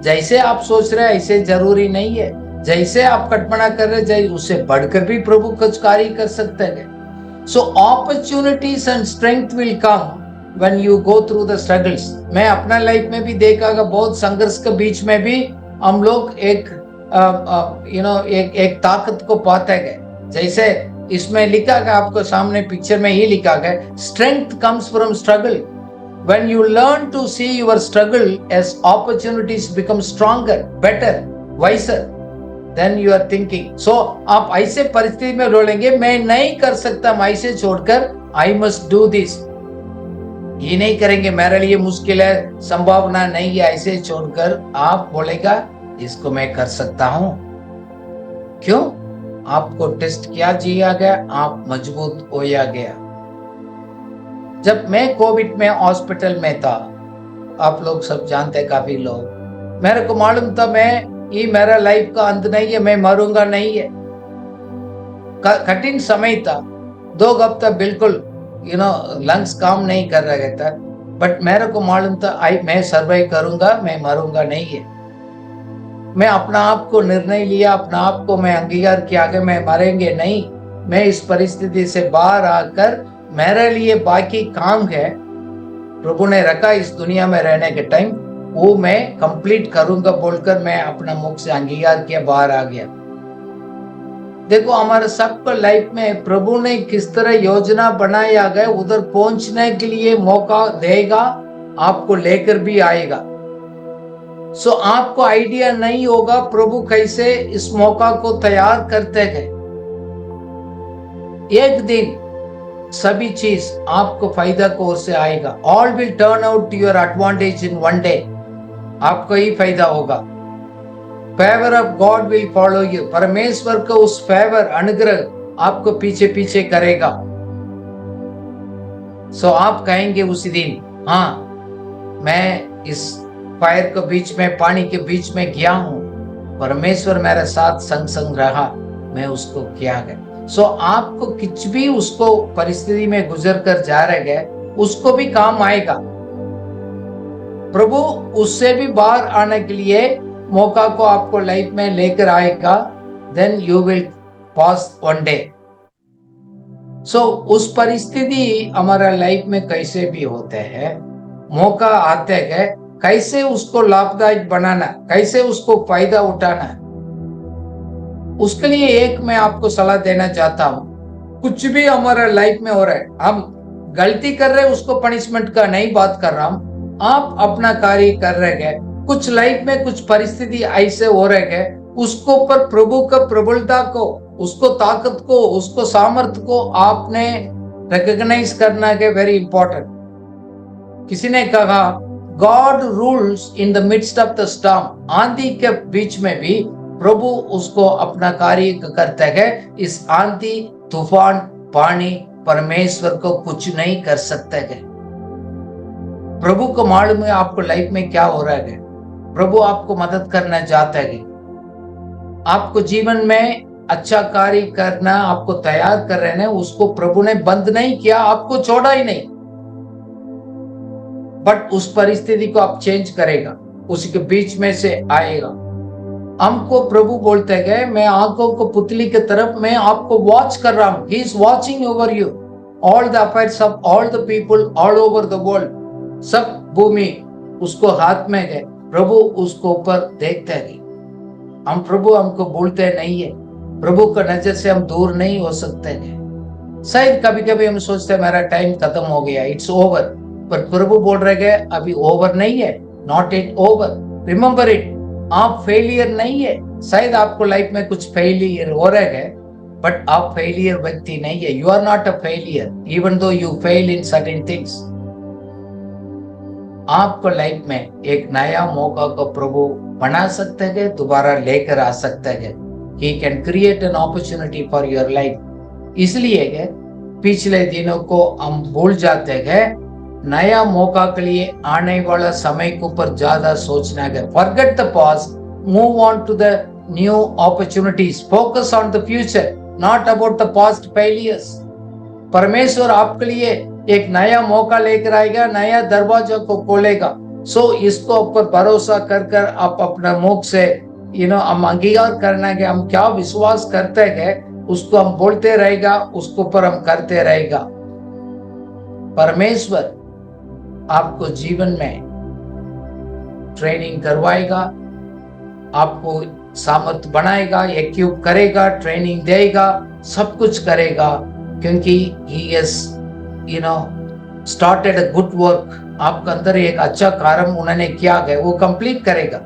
जैसे आप सोच रहे हैं ऐसे जरूरी नहीं है, जैसे आप कल्पना कर रहे हैं उससे बढ़कर भी प्रभु कुछ कार्य कर सकते हैं। So opportunities and strength will come when you go through the struggles। मैं अपना लाइफ में भी देखा, बहुत संघर्ष के बीच में भी हम लोग एक ताकत को पाते गए। जैसे इसमें लिखा गया, आपको सामने पिक्चर में ही लिखा गया, strength comes from struggle. when you learn to see your struggle as opportunities, become stronger, better, wiser, then you are thinking. So आप ऐसे परिस्थिति में बोलेंगे मैं नहीं कर सकता, मैं ऐसे छोड़कर I must do this. ये नहीं करेंगे, मेरे लिए मुश्किल है, संभावना नहीं है, ऐसे छोड़कर आप बोलेगा इसको मैं कर सकता हूं। क्यों? आपको टेस्ट किया जिया गया, आप मजबूत होया गया। जब मैं कोविड में हॉस्पिटल में था, आप लोग सब जानते, काफी लोग, मेरे को मालूम था ये मेरा लाइफ का अंत नहीं है, मैं मरूंगा नहीं है। कठिन समय था, 2 हफ्ता बिल्कुल लंग्स काम नहीं कर रहे था, बट मेरे को मालूम था मैं सर्वाइव करूंगा, मैं मरूंगा नहीं है। मैं अपना आप को निर्णय लिया, अपना आप को मैं अंगीकार किया कि मैं मरेंगे नहीं। मैं इस परिस्थिति से बाहर आकर मेरे लिए बाकी काम है प्रभु ने रखा इस दुनिया में रहने के टाइम, वो मैं कंप्लीट करूंगा बोलकर मैं अपना मुख से अंगीकार किया, बाहर आ गया। देखो हमारे सबको लाइफ में प्रभु ने किस तरह योजना बनाया गया, उधर पहुंचने के लिए मौका देगा, आपको लेकर भी आएगा। सो आपको आइडिया नहीं होगा प्रभु कैसे इस मौका को तैयार करते हैं। एक दिन सभी चीज आपको फायदा की ओर से आएगा। All will turn out to your advantage in one day. आपको ही फायदा होगा। Favour of God will follow you. परमेश्वर का उस फेवर, अनुग्रह आपको पीछे पीछे करेगा। सो आप कहेंगे उसी दिन, हाँ मैं इस फायर के बीच में, पानी के बीच में गया हूं, परमेश्वर मेरे साथ संग संग रहा, मैं उसको किया गया। सो आपको कुछ भी उसको परिस्थिति में गुजर कर जा रहे हैं, उसको भी काम आएगा। प्रभु उससे भी बाहर आने के लिए मौका को आपको लाइफ में लेकर आएगा। Then you will pass one day. So उस परिस्थिति हमारा लाइफ में कैसे भी होते हैं, मौका आते हैं, कैसे उसको लाभदायक बनाना, कैसे उसको फायदा उठाना, उसके लिए एक मैं आपको सलाह देना चाहता हूं। कुछ भी हमारा लाइफ में हो रहा है, हम गलती कर रहे हैं, उसको पनिशमेंट का नहीं बात कर रहा हूं। आप अपना कार्य कर रहे हैं, कुछ लाइफ में कुछ परिस्थिति ऐसे हो रहे हैं, उसको पर प्रभु का प्रबलता को, उसको ताकत को, उसको सामर्थ्य को आपने रिकॉग्नाइज करना है, वेरी इंपॉर्टेंट। किसी ने कहा God rules in the midst of the storm. आंधी के बीच में भी प्रभु उसको अपना कार्य करते हैं। इस आंधी, तूफान, पानी परमेश्वर को कुछ नहीं कर सकते हैं। प्रभु को मालूम है आपको लाइफ में क्या हो रहा है। प्रभु आपको मदद करना चाहता है। आपको जीवन में अच्छा कार्य करना, आपको तैयार कर रहे हैं, उसको प्रभु ने बंद नहीं किया, आपको छोड़ा ही नहीं, बट उस परिस्थिति को आप चेंज करेगा, उसी के बीच में से आएगा। हमको प्रभु बोलते हैं, मैं आंखों को पुतली की तरफ मैं आपको वॉच कर रहा हूं। He is watching over you. All the affairs of all the people all over the world. सब भूमि उसको हाथ में है, प्रभु उसको ऊपर देखते हैं। हम प्रभु हमको बोलते नहीं है, प्रभु का नजर से हम दूर नहीं हो सकते हैं। शायद कभी कभी हम सोचते हैं मेरा टाइम खत्म हो गया, इट्स ओवर, पर प्रभु बोल रहे हैं अभी ओवर नहीं है, not it over, remember it. आप फेलियर नहीं है। शायद आपको लाइफ में कुछ फेलियर हो रहे हैं, बट आप फेलियर व्यक्ति नहीं है। You are not a failure even though you fail in certain things. आपको लाइफ में एक नया मौका को प्रभु बना सकते हैं, दोबारा लेकर आ सकते हैं। He can create an opportunity for your life. इसलिए पिछले दिनों को हम भूल जाते हैं, नया मौका के लिए आने वाला समय के ऊपर ज्यादा सोचना है। Forget the past, move on to the new opportunities. Focus on the future, not about the past failures. परमेश्वर आपके लिए एक नया मौका लेकर आएगा, नया दरवाजा को खोलेगा। सो इसको ऊपर भरोसा कर कर आप अपना मुख से हम अंगीकार करना है कि हम क्या विश्वास करते हैं, उसको हम बोलते रहेगा, उसको पर हम करते रहेगा। परमेश्वर आपको जीवन में ट्रेनिंग करवाएगा, आपको सामर्थ्य बनाएगा, एक्यूप करेगा, ट्रेनिंग देगा, सब कुछ करेगा, क्योंकि he has started a good work. आपके अंदर एक अच्छा कार्य उन्होंने किया है, वो कंप्लीट करेगा।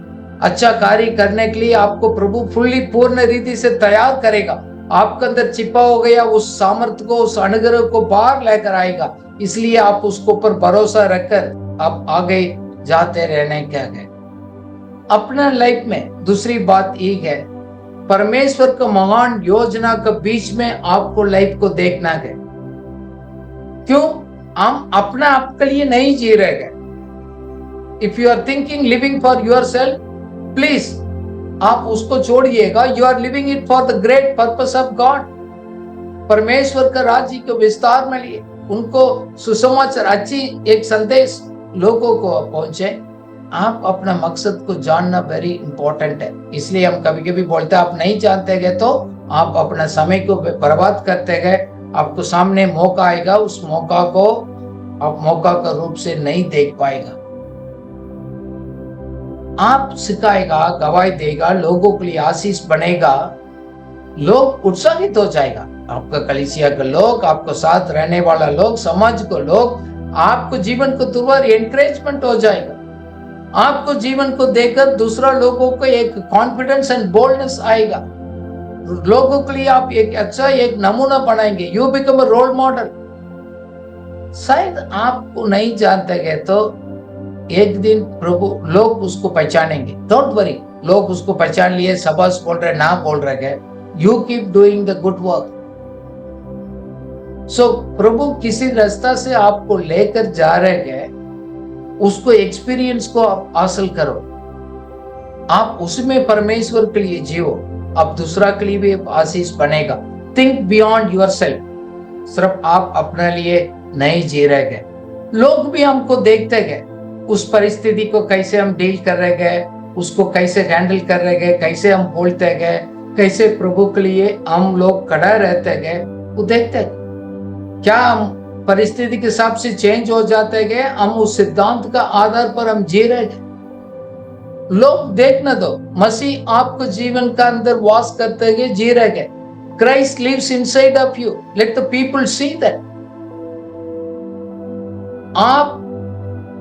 अच्छा कार्य करने के लिए आपको प्रभु फुल्ली पूर्ण रीति से तैयार करेगा। आपके अंदर छिपा हो गया उस सामर्थ्य को, उस अनुग्रह को बाहर लेकर आएगा। इसलिए आप उसके ऊपर भरोसा रखकर आप आगे जाते रहने क्या है। अपना लाइफ में दूसरी बात एक है, परमेश्वर का महान योजना के बीच में आपको लाइफ को देखना है। क्यों? हम अपना आपके लिए नहीं जी रहे हैं। If you are thinking living for your self, please आप उसको छोड़िएगा। You are living it for the great purpose of God. परमेश्वर का राज्य के विस्तार में लिए उनको सुसमाचार, अच्छी एक संदेश लोगों को पहुंचे। आप अपना मकसद को जानना वेरी इंपॉर्टेंट है। इसलिए हम कभी कभी बोलते हैं आप नहीं जानते गए तो आप अपना समय को बर्बाद करते गए। आपको सामने मौका आएगा, उस मौका को आप मौका का रूप से नहीं देख पाएगा। आप सिखाएगा, गवाही देगा, लोगों के लिए आशीष बनेगा, लोग उत्साहित हो जाएगा। आपका कलीसिया के लोग, आपको साथ रहने वाला लोग, समाज को लोग, आपको जीवन को दोबारा एनकरेजमेंट हो जाएगा। आपको जीवन को देखकर दूसरा लोगों को एक कॉन्फिडेंस एंड बोल्डनेस आएगा। लोगों के लिए आप एक अच्छा एक नमूना बनाएंगे। You become a role model. शायद आपको नहीं जानते गए तो एक दिन प्रभु लोग उसको पहचानेंगे। डोंट वरी, लोग उसको पहचान लिए, शाबाश बोल रहे, ना बोल रहे, you keep doing the good work. So प्रभु किसी रास्ता से आपको लेकर जा रहे हैं, उसको एक्सपीरियंस को आप हासिल करो। आप उसमें परमेश्वर के लिए जियो, अब दूसरा के लिए भी आशीष बनेगा। Think beyond your self. सिर्फ आप अपने लिए नहीं जी रहे गए। लोग भी हमको देखते गए, उस परिस्थिति को कैसे हम डील कर रहे गए, उसको कैसे हैंडल कर रहे गए, कैसे हम बोलते गए, कैसे प्रभु के लिए हम लोग खड़ा रहते गए, वो देखते गए। क्या हम परिस्थिति के हिसाब से चेंज हो जाते गए? हम उस सिद्धांत का आधार पर हम जी रहे गए। लोग देखना दो, मसीह आपको जीवन का अंदर वास करते गए, जी रहे गए। Christ lives inside of you. Let the people see that. आप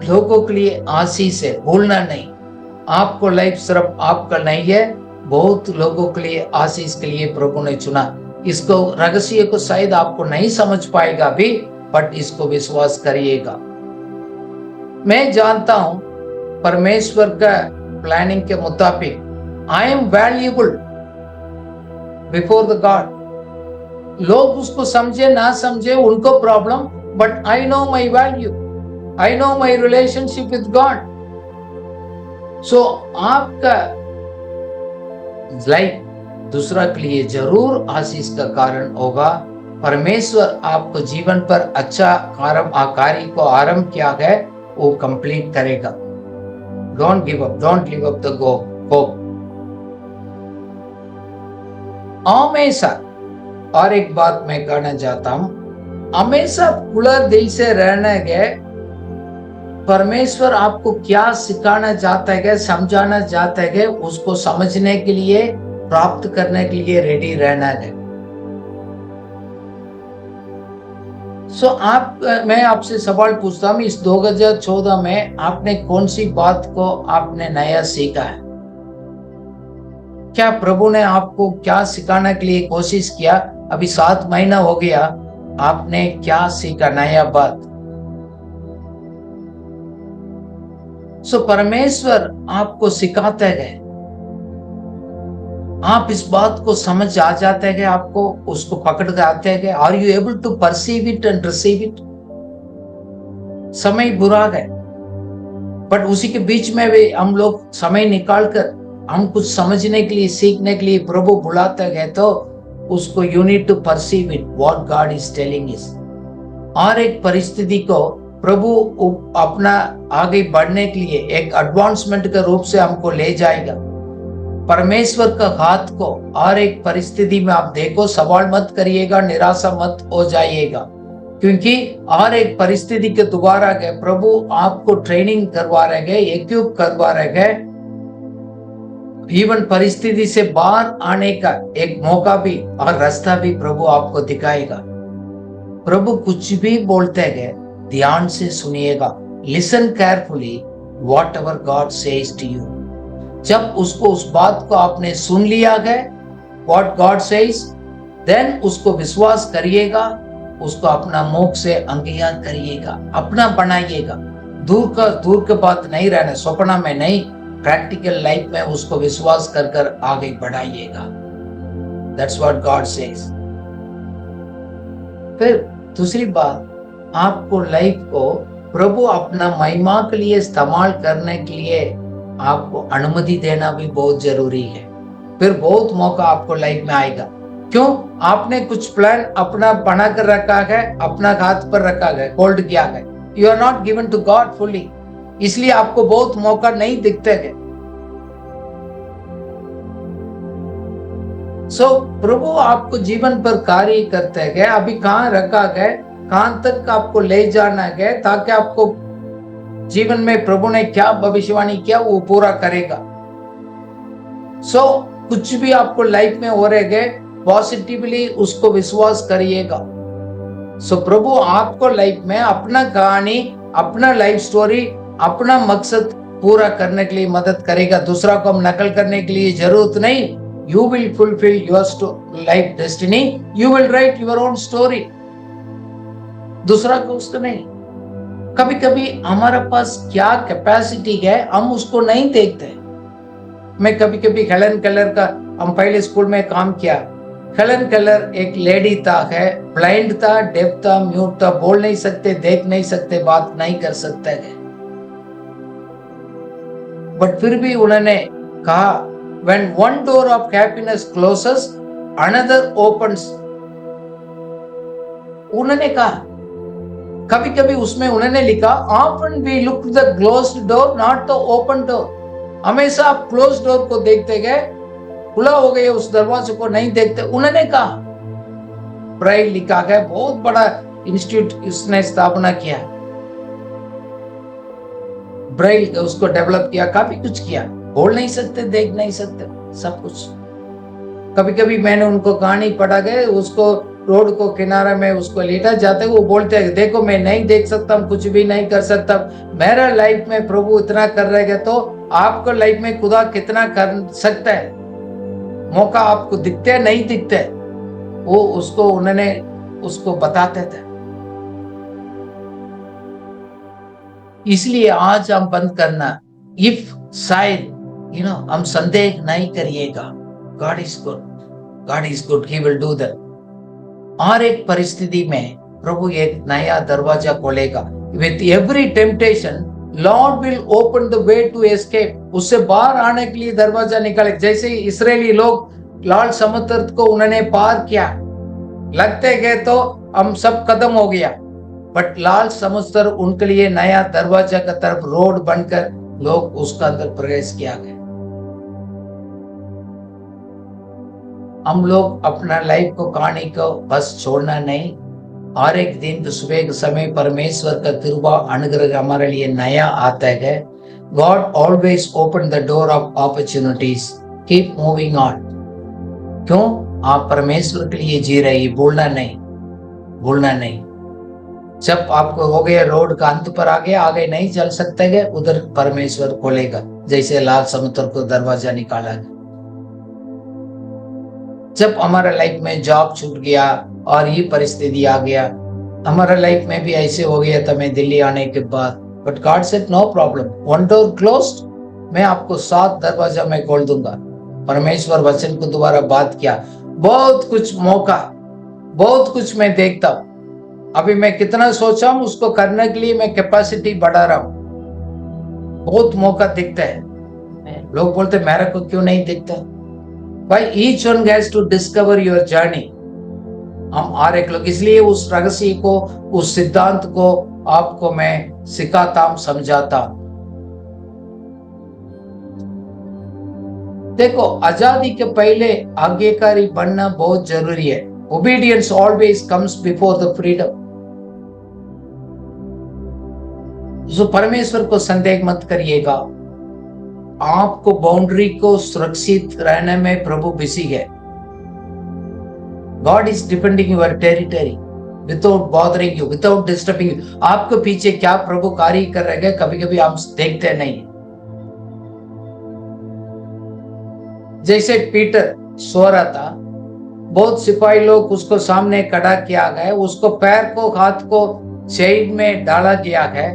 लोगों के लिए आशीष है, भूलना नहीं। आपको लाइफ सिर्फ आपका नहीं है, बहुत लोगों के लिए आशीष के लिए प्रभु ने चुना। इसको रहस्य को शायद आपको नहीं समझ पाएगा भी, बट इसको विश्वास करिएगा। मैं जानता हूं परमेश्वर का प्लानिंग के मुताबिक I am valuable before the God. लोग उसको समझे ना समझे उनको problem, but I know my value, I know my relationship with God. So आपका लाइफ दूसरा के लिए जरूर आशीष का कारण होगा। परमेश्वर आपको जीवन पर अच्छा कार्य को आरंभ किया है, वो कंप्लीट करेगा। Don't give up, don't give up the hope. हमेशा, और एक बात मैं कहना चाहता हूं, हमेशा खुला दिल से रहने के परमेश्वर आपको क्या सिखाना चाहता है, समझाना चाहता है, उसको समझने के लिए, प्राप्त करने के लिए रेडी रहना है। मैं आपसे सवाल पूछता हूं, इस 2014 में आपने कौन सी बात को आपने नया सीखा है? क्या प्रभु ने आपको क्या सिखाने के लिए कोशिश किया? अभी 7 महीना हो गया, आपने क्या सीखा नया बात? परमेश्वर आपको सिखाते गए, आप इस बात को समझ आ जाते हैं, आपको उसको पकड़ के आते हैं। Are you able to perceive it and receive it? समय बुरा है, बट उसी के बीच में भी हम लोग समय निकालकर हम कुछ समझने के लिए, सीखने के लिए प्रभु बुलाते गए, तो उसको you need to perceive it what God is telling is. और एक परिस्थिति को प्रभु अपना आगे बढ़ने के लिए एक एडवांसमेंट के रूप से हमको ले जाएगा। परमेश्वर का हाथ को और एक परिस्थिति में आप देखो, सवाल मत करिएगा, निराशा मत हो जाइएगा, क्योंकि और एक परिस्थिति के द्वारा गए प्रभु आपको ट्रेनिंग करवा रहे गए, इक्विप करवा रहे गए। जीवन परिस्थिति से बाहर आने का एक मौका भी और रास्ता भी प्रभु आपको दिखाएगा। प्रभु कुछ भी बोलते गए, ध्यान से सुनिएगा। Listen carefully whatever God says to you. जब उसको उस बात को आपने सुन लिया है, व्हाट गॉड सेज, देन उसको विश्वास करिएगा, उसको अपना मुख से अंगीकार करिएगा, अपना बनाइएगा। दूर के बात नहीं रहना, सपना में नहीं, प्रैक्टिकल लाइफ में उसको विश्वास कर कर आगे बढ़ाइएगा। That's what God says. फिर दूसरी बात, आपको लाइफ को प्रभु अपना महिमा के लिए इस्तेमाल करने के लिए आपको अनुमति देना भी बहुत जरूरी है। फिर बहुत मौका आपको लाइफ में आएगा। क्यों? आपने कुछ प्लान अपना बना कर रखा है, अपना हाथ पर रखा है, होल्ड किया है। You are not given to God fully, इसलिए आपको बहुत मौका नहीं दिखते हैं। प्रभु आपको जीवन पर कार्य करते हैं। अभी कहाँ रखा है, कहां तक आपको ले जाना है, ताकि आपको जीवन में प्रभु ने क्या भविष्यवाणी किया वो पूरा करेगा। कुछ भी आपको लाइफ में हो रहे है, पॉजिटिवली उसको विश्वास करिएगा। प्रभु आपको लाइफ में अपना कहानी, अपना लाइफ स्टोरी, अपना मकसद पूरा करने के लिए मदद करेगा। दूसरा को हम नकल करने के लिए जरूरत नहीं। You will fulfill your life destiny. You will write your own story. दूसरा को उसको नहीं। कभी कभी हमारे पास क्या कैपेसिटी है हम उसको नहीं देखते। मैं कभी कभी हेलन केलर का, हम पहले स्कूल में काम किया। हेलन केलर एक लेडी था, है ब्लाइंड था, डेफ था, म्यूट था, बोल नहीं सकते, देख नहीं सकते, बात नहीं कर सकते है। बट फिर भी उन्होंने कहा, when one door of happiness closes, another opens. उन्होंने कहा, कभी कभी उसमें उन्होंने लिखा, often we look to the closed door, not the open door. हमेशा आप क्लोज डोर को देखते गए, खुला हो गए उस दरवाजे को नहीं देखते। उन्होंने कहा, ब्राइल लिखा है, बहुत बड़ा इंस्टीट्यूट उसने स्थापना किया, ब्राइल उसको डेवलप किया, काफी कुछ किया। बोल नहीं सकते, देख नहीं सकते, सब कुछ। कभी कभी मैंने उनको कहानी पढ़ा गए, उसको रोड को किनारे में उसको लेटा जाते, वो बोलते हैं, देखो मैं नहीं देख सकता, कुछ भी नहीं कर सकता, मेरा लाइफ में प्रभु इतना कर रहे हैं, तो आपको लाइफ में खुदा कितना कर सकता है। मौका आपको दिखते नहीं दिखते, वो उसको उन्होंने उसको बताते थे। इसलिए आज हम बंद करना, इफ शायद हम संदेह नहीं करिएगा, God is good, God is good, he will do that. और एक परिस्थिति में प्रभु एक नया दरवाजा खोलेगा। With every temptation Lord will open the way to escape. उससे बाहर आने के लिए दरवाजा निकाले। जैसे इस्राएली लोग लाल समुद्र को उन्होंने पार किया, लगते गए तो हम सब खत्म हो गया, बट लाल समुद्र उनके लिए नया दरवाजा का तरफ रोड बनकर लोग उसका अंदर प्रवेश किया गया। हम लोग अपना लाइफ को, कहानी को बस छोड़ना नहीं। हर एक दिन सुबह के समय परमेश्वर का कृपा अनुग्रह हमारे लिए नया आता है। God always open the door of opportunities, keep moving on. क्यों? आप परमेश्वर के लिए जी रहे, भूलना नहीं, भूलना नहीं। जब आपको हो गया रोड का अंत पर आगे नहीं चल सकते गए, उधर परमेश्वर खोलेगा, जैसे लाल समुद्र को दरवाजा निकाला गया। जब हमारा लाइफ में जॉब छूट गया और ये परिस्थिति आ गया, हमारा लाइफ में भी ऐसे हो गया था मैं दिल्ली आने के बाद, but God said no problem, one door closed, मैं आपको 7 दरवाजा मैं खोल दूंगा। परमेश्वर वचन को दोबारा बात किया। बहुत कुछ मौका, बहुत कुछ मैं देखता हूं। अभी मैं कितना सोचा हूं उसको करने के लिए मैं कैपेसिटी बढ़ा रहा हूं। बहुत मौका दिखता है। लोग बोलते मेरे को क्यों नहीं दिखता? भाई each one has to discover your journey. हम हर एक लोग, इसलिए उस रहस्य को, उस सिद्धांत को आपको मैं सिखाता हूं, समझाता हूं। देखो, आजादी के पहले आज्ञाकारी बनना बहुत जरूरी है। Obedience always comes before the freedom. जो परमेश्वर को संदेह मत करिएगा, आपको बाउंड्री को सुरक्षित रहने में प्रभु बिजी है। God is defending your territory without bothering you, without disturbing you. आपके पीछे क्या प्रभु कार्य कर रहे हैं, कभी कभी हम देखते नहीं। जैसे पीटर सो रहा था, बहुत सिपाही लोग उसको सामने खड़ा किया गया, उसको पैर को हाथ को चेन में डाला गया है।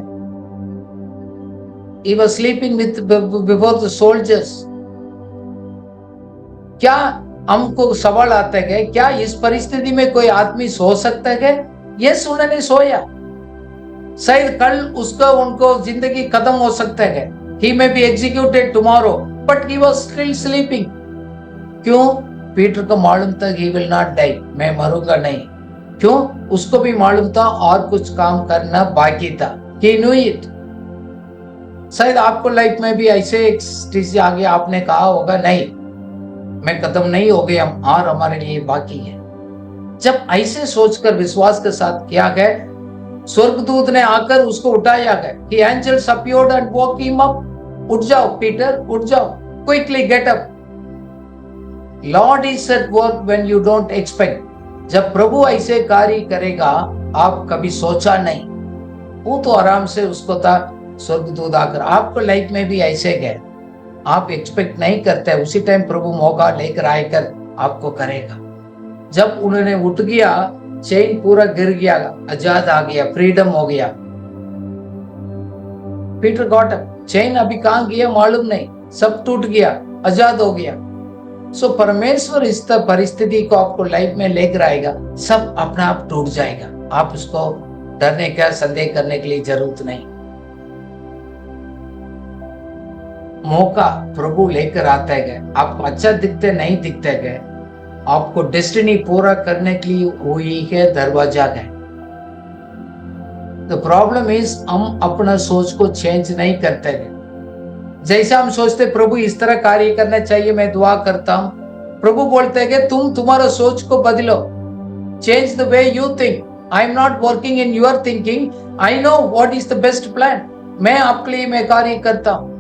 He was sleeping before the soldiers. क्या हमको सवाल आता है, क्या इस परिस्थिति में कोई आदमी सो सकता है? यस, उन्होंने सोया। शायद कल उसका उनको जिंदगी खत्म हो सकता है। He may be executed tomorrow, but he was still sleeping. क्यों? पीटर को मालूम था he will not die, मैं मरूंगा नहीं। क्यों? उसको भी मालूम था और कुछ काम करना बाकी था। He knew it. शायद आपको लाइफ में भी ऐसे एक स्थिति आगे आपने कहा होगा, नहीं मैं खत्म नहीं हो गया और हमारे लिए बाकी है। जब ऐसे सोचकर विश्वास के साथ किया गया, स्वर्गदूत ने आकर उसको उठाया गया। He angels appeared and woke him up. उठ जाओ पीटर, उठ जाओ, quickly get up. Lord is at work when you don't expect. जब प्रभु ऐसे कार्य करेगा आप कभी सोचा नहीं, वो तो आराम से उसको था स्वर्गदूत आकर। आपको लाइफ में भी ऐसे गए, आप एक्सपेक्ट नहीं करते, उसी टाइम प्रभु मौका लेकर आकर आपको करेगा। जब उन्होंने उठ गया, चेन पूरा गिर गया, आजाद आ गया, फ्रीडम हो गया। पीटर गॉट अप, चेन अभी कहां गया मालूम नहीं, सब टूट गया, आजाद हो गया। सो परमेश्वर इस परिस्थिति को आपको लाइफ में लेकर आएगा, सब अपना आप टूट जाएगा। आप उसको डरने का, संदेह करने के लिए जरूरत नहीं। मौका प्रभु लेकर आता है, आप अच्छा दिखते नहीं दिखते गए, आपको डेस्टिनी पूरा करने के लिए हुई है दरवाजा है। द प्रॉब्लम इज हम अपना सोच को चेंज नहीं करते गए। जैसा हम सोचते प्रभु इस तरह कार्य करना चाहिए, मैं दुआ करता हूं, प्रभु बोलते हैं कि तुम तुम्हारा सोच को बदलो, change the way you think. I am not working in your thinking, I know what is the best plan. मैं आपके लिए मैं कार्य करता हूं।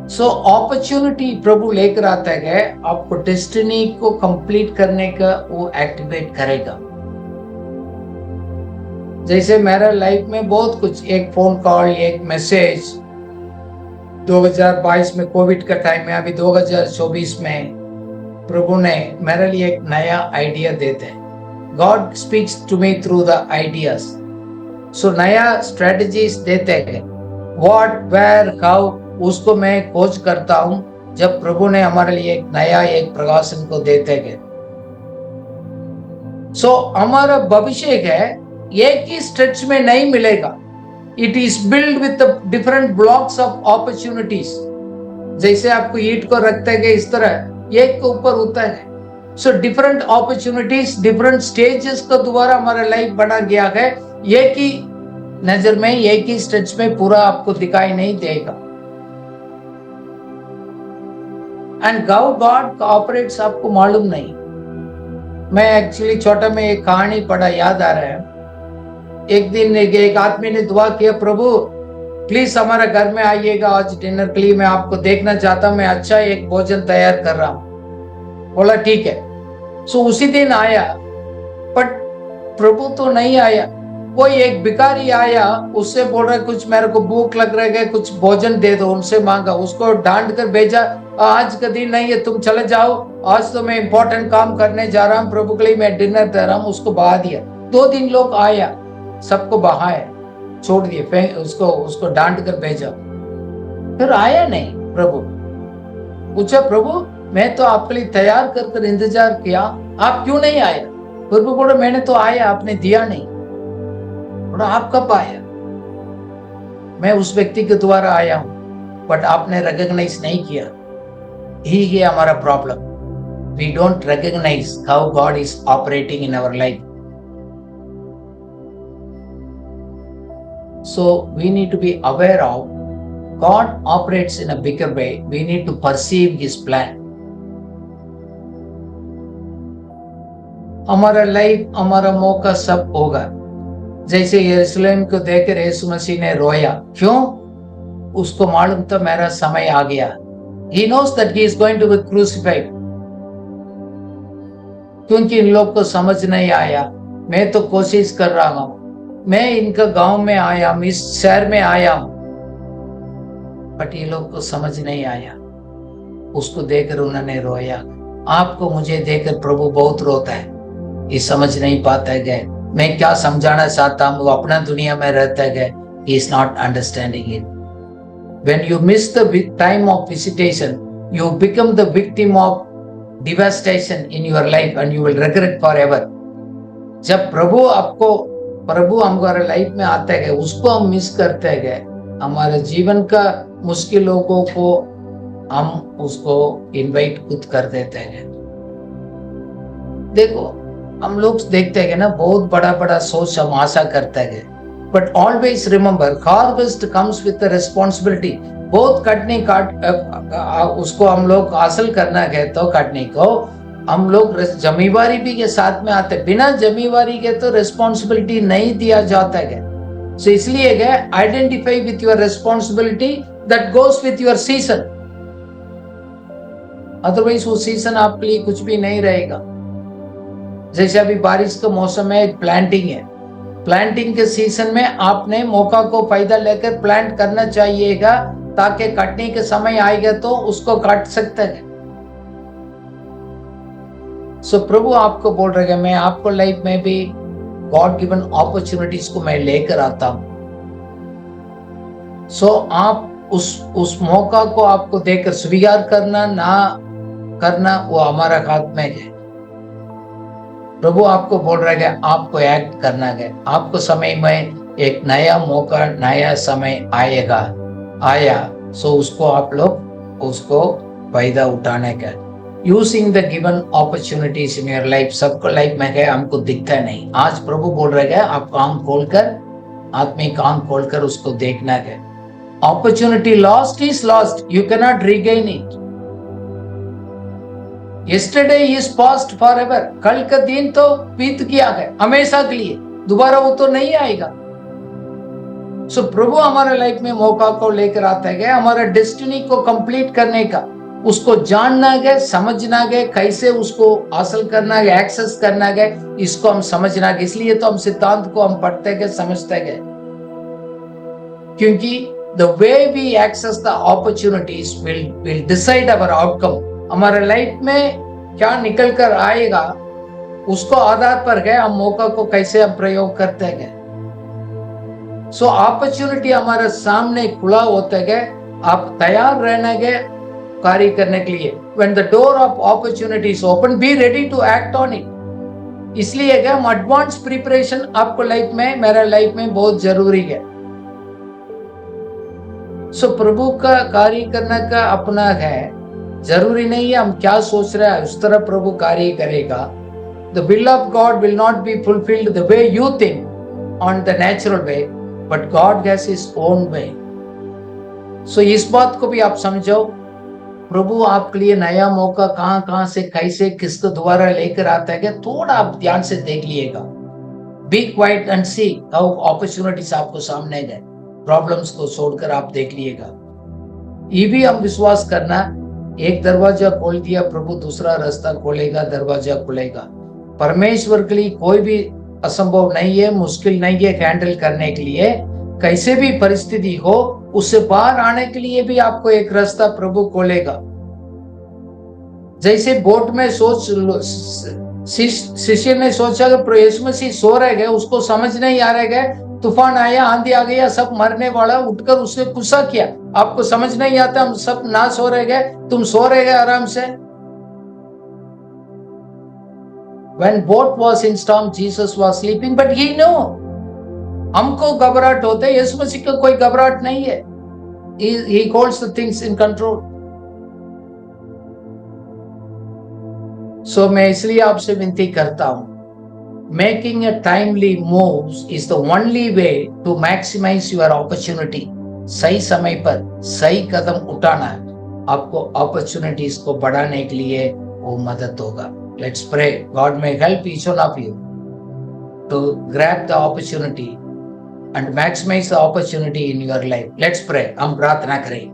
सो अपॉर्चुनिटी प्रभु लेकर आता है, आपको डेस्टिनी को कंप्लीट करने का वो एक्टिवेट करेगा। जैसे मेरा लाइफ में बहुत कुछ, एक फोन कॉल, एक मैसेज, 2022 में कोविड का टाइम में, अभी 2024 में प्रभु ने मेरे लिए एक नया आइडिया देते हैं। God speaks to me through the ideas. So नया स्ट्रेटजीज देते हैं, व्हाट, वेयर, हाउ, उसको मैं खोज करता हूं। जब प्रभु ने हमारे लिए एक नया एक प्रकाशन को देते हैं, सो हमारा भविष्य है एक ही स्ट्रेच में नहीं मिलेगा। It is build with different blocks of opportunities. जैसे आपको ईंट को रखते हैं इस तरह एक के ऊपर होता है। So different opportunities, different stages का द्वारा हमारा लाइफ बना गया है। एक ही नजर में, एक ही स्ट्रेच में पूरा आपको दिखाई नहीं देगा। एंड हाउ गॉड ऑपरेट्स आपको मालूम नहीं। मैं एक्चुअली छोटा में एक कहानी पढ़ा, याद आ रहा है। एक दिन एक आदमी ने दुआ किया, प्रभु प्लीज हमारे घर में आइएगा आज डिनर के लिए, मैं आपको देखना चाहता हूं, मैं अच्छा एक भोजन तैयार कर रहा हूं। बोला ठीक है। सो उसी दिन आया, बट प्रभु तो नहीं आया। कोई एक भिखारी आया, उससे बोल रहा कुछ मेरे को भूख लग रहा है, कुछ भोजन दे दो, उनसे मांगा, उसको डांट कर भेजा, आज का दिन नहीं है, तुम चले जाओ, आज तो मैं इंपॉर्टेंट काम करने जा रहा हूँ, प्रभु के लिए मैं डिनर दे रहा हूँ। उसको बहा दिया। 2 दिन लोग आया, सबको बहाया, छोड़ दिए, उसको डांट कर भेजा। फिर आया नहीं। प्रभु पूछा, प्रभु मैं तो आपके लिए तैयार कर इंतजार किया, आप क्यों नहीं आए? प्रभु बोला, मैंने तो आया, आपने दिया नहीं। बोला, आप कब आया? मैं उस व्यक्ति के द्वारा आया हूं, बट आपने रिकॉग्नाइज नहीं किया। यही है हमारा problem, we don't recognise how God is operating in our life. So we need to be aware of God operates in a bigger way. We need to perceive His plan. हमारा लाइफ, हमारा मौका सब होगा। जैसे यरूशलेम को देखकर यीशु मसीह ने रोया, क्यों? उसको मालूम था मेरा समय आ गया। He knows that he is going to be crucified. क्योंकि इन लोग को समझ नहीं आया। मैं तो कोशिश कर रहा हूं, मैं इनका गांव में आया हूं, इस शहर में आया हूं, बट ये लोग को समझ नहीं आया। उसको देखकर उन्होंने रोया। आपको मुझे देखकर प्रभु बहुत रोता है, ये समझ नहीं पाता है मैं क्या समझाना चाहता हूँ, वो अपना दुनिया में रहता है, he is not understanding it. When you miss the time of visitation, you become the victim of devastation in your life and you will regret forever. जब प्रभु हमारे लाइफ में आता है उसको हम मिस करते हैं, हमारे जीवन का मुश्किलों को हम उसको इनवाइट खुद कर देते हैं। देखो हम लोग देखते हैं ना, बहुत बड़ा बड़ा सोच हम आशा करते हैं, but always remember harvest comes with the responsibility. बहुत कटनी उसको हम लोग हासिल करना है तो कटनी को हम लोग जमींदारी भी के साथ में आते, बिना जमींदारी के तो रिस्पॉन्सिबिलिटी नहीं दिया जाता है। सो इसलिए identify with your responsibility that goes with your season, otherwise वो सीजन आपके लिए कुछ भी नहीं रहेगा। जैसे अभी बारिश का मौसम है, प्लांटिंग है, प्लांटिंग के सीजन में आपने मौका को फायदा लेकर प्लांट करना चाहिएगा, ताकि काटने के समय आएगा तो उसको काट सकते हैं। सो प्रभु आपको बोल रहे हैं, मैं आपको लाइफ में भी गॉड गिवन अपॉर्चुनिटीज को मैं लेकर आता हूं। सो आप उस मौका को आपको देकर स्वीकार करना ना करना वो हमारा हाथ में है। प्रभु आपको बोल रहे हैं आपको एक्ट करना है, आपको समय में एक नया मौका नया समय आया, सो उसको आप लोग उसको फायदा उठाने का, using the given opportunities in your life. सबको लाइफ में है, हमको दिखता नहीं। आज प्रभु बोल रहे हैं आप काम खोलकर, आत्मिक काम खोलकर उसको देखना है। Opportunity lost is lost, you can not regain it. Yesterday is past forever, कल का दिन तो बीत गया है हमेशा के लिए, दोबारा वो तो नहीं आएगा। सो प्रभु हमारे लाइफ में मौका को लेकर आता है, हमारा डेस्टिनी को कंप्लीट करने का, उसको जानना है, समझना है, कैसे उसको हासिल करना है, एक्सेस करना है, इसको हम समझना है। इसलिए तो हम सिद्धांत को हम पढ़ते हैं, समझते हैं, क्योंकि the way we access the opportunities will decide our outcome। हमारे लाइफ में क्या निकल कर आएगा उसको आधार पर है हम मौका को कैसे हम प्रयोग करते हैं। सो अपॉर्चुनिटी हमारे सामने खुला होता है, आप तैयार रहना है कार्य करने के लिए। When the door of opportunity is open, be ready to act on it। इसलिए हम एडवांस प्रिपरेशन आपको लाइफ में, मेरा लाइफ में बहुत जरूरी है। सो प्रभु का कार्य करने का अपना है, जरूरी नहीं है हम क्या सोच रहे हैं उस तरह प्रभु कार्य करेगा। The will of God will not be fulfilled the way you think on the natural way, but God has His own way। So इस बात को भी आप समझो, प्रभु आपके लिए नया मौका कहां से कैसे किसको द्वारा लेकर आता है, थोड़ा आप ध्यान से देख लिएगा। Be quiet and see how opportunities आपको सामने गए, प्रॉब्लम्स को छोड़कर आप देख लिएगा। ये भी हम विश्वास करना, एक दरवाजा खोल दिया प्रभु, दूसरा रास्ता खोलेगा, दरवाजा खुलेगा। परमेश्वर के लिए कोई भी असंभव नहीं है, मुश्किल नहीं है हैंडल करने के लिए। कैसे भी परिस्थिति हो उससे बाहर आने के लिए भी आपको एक रास्ता प्रभु खोलेगा। जैसे बोट में शिष्य ने सोचा कि प्रभु यीशु मसीह सो रहे गए, उसको समझ नहीं आ रहे गए, तूफान आया, आंधी आ गया, सब मरने वाला, उठकर उसने गुस्सा किया, आपको समझ नहीं आता, हम सब ना सो रहे गए, तुम सो रहे गए आराम से। When boat was in storm, Jesus was sleeping, but he knew। हमको घबराहट होते, यीशु मसीह को कोई घबराहट नहीं है। He holds the things in control। So मैं इसलिए आपसे विनती करता हूं, making a timely moves is the only way to maximize your opportunity। सही समय पर सही कदम उठाना है, आपको अपॉर्चुनिटीज को बढ़ाने के लिए वो मदद होगा। Let's pray God may help each one of you to grab the opportunity and maximize the opportunity in your life। Let's pray। हम प्रार्थना करें।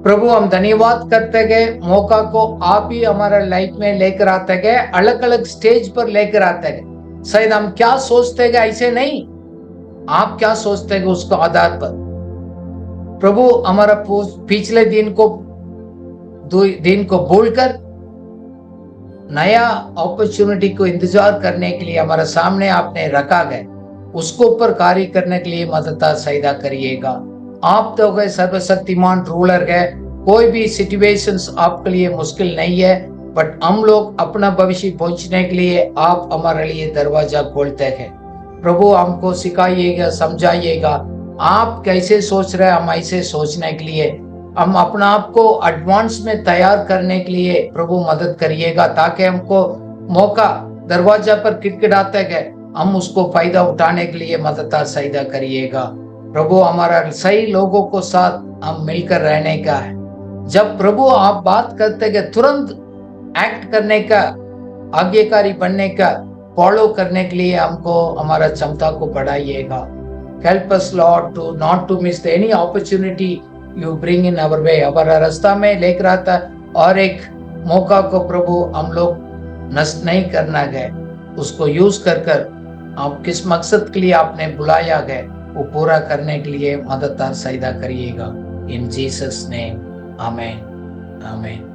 प्रभु हम धन्यवाद करते गए, मौका को आप ही हमारा लाइफ में लेकर आते गए, अलग अलग स्टेज पर लेकर आते गए। शायद हम क्या सोचते गए ऐसे नहीं, आप क्या सोचते गए उसको आधार पर। प्रभु हमारा पिछले दिन को दिन को भूलकर नया अपॉर्चुनिटी को इंतजार करने के लिए हमारे सामने आपने रखा गया, उसको ऊपर कार्य करने के लिए मदद सहायता करिएगा। आप तो गए सर्वशक्तिमान रूलर है, कोई भी सिचुएशंस आपके लिए मुश्किल नहीं है, बट हम लोग अपना भविष्य पहुंचने के लिए आप हमारे लिए दरवाजा खोलते हैं। प्रभु हमको सिखाइएगा, समझाइएगा, आप कैसे सोच रहे हैं हम ऐसे सोचने के लिए, हम अपना आप को एडवांस में तैयार करने के लिए प्रभु मदद करिएगा, ताकि हमको मौका दरवाजा पर खटखटाते गए हम उसको फायदा उठाने के लिए मदद सहायता करिएगा। प्रभु हमारा सही लोगों को साथ हम मिलकर रहने का है। जब प्रभु आप बात करते गए तुरंत एक्ट करने का, आज्ञाकारी बनने का, फॉलो करने के लिए हमको हमारा क्षमता को बढ़ाइएगा। Help us Lord to not to miss any opportunity you bring in our way. हमारा रास्ता में लेकर आता और एक मौका को प्रभु हम लोग नष्ट नहीं करना गए, उसको यूज कर आप किस मकसद के लिए आपने बुलाया गए वो पूरा करने के लिए मदद सहायता करिएगा। इन जीसस नेम, आमेन, आमेन।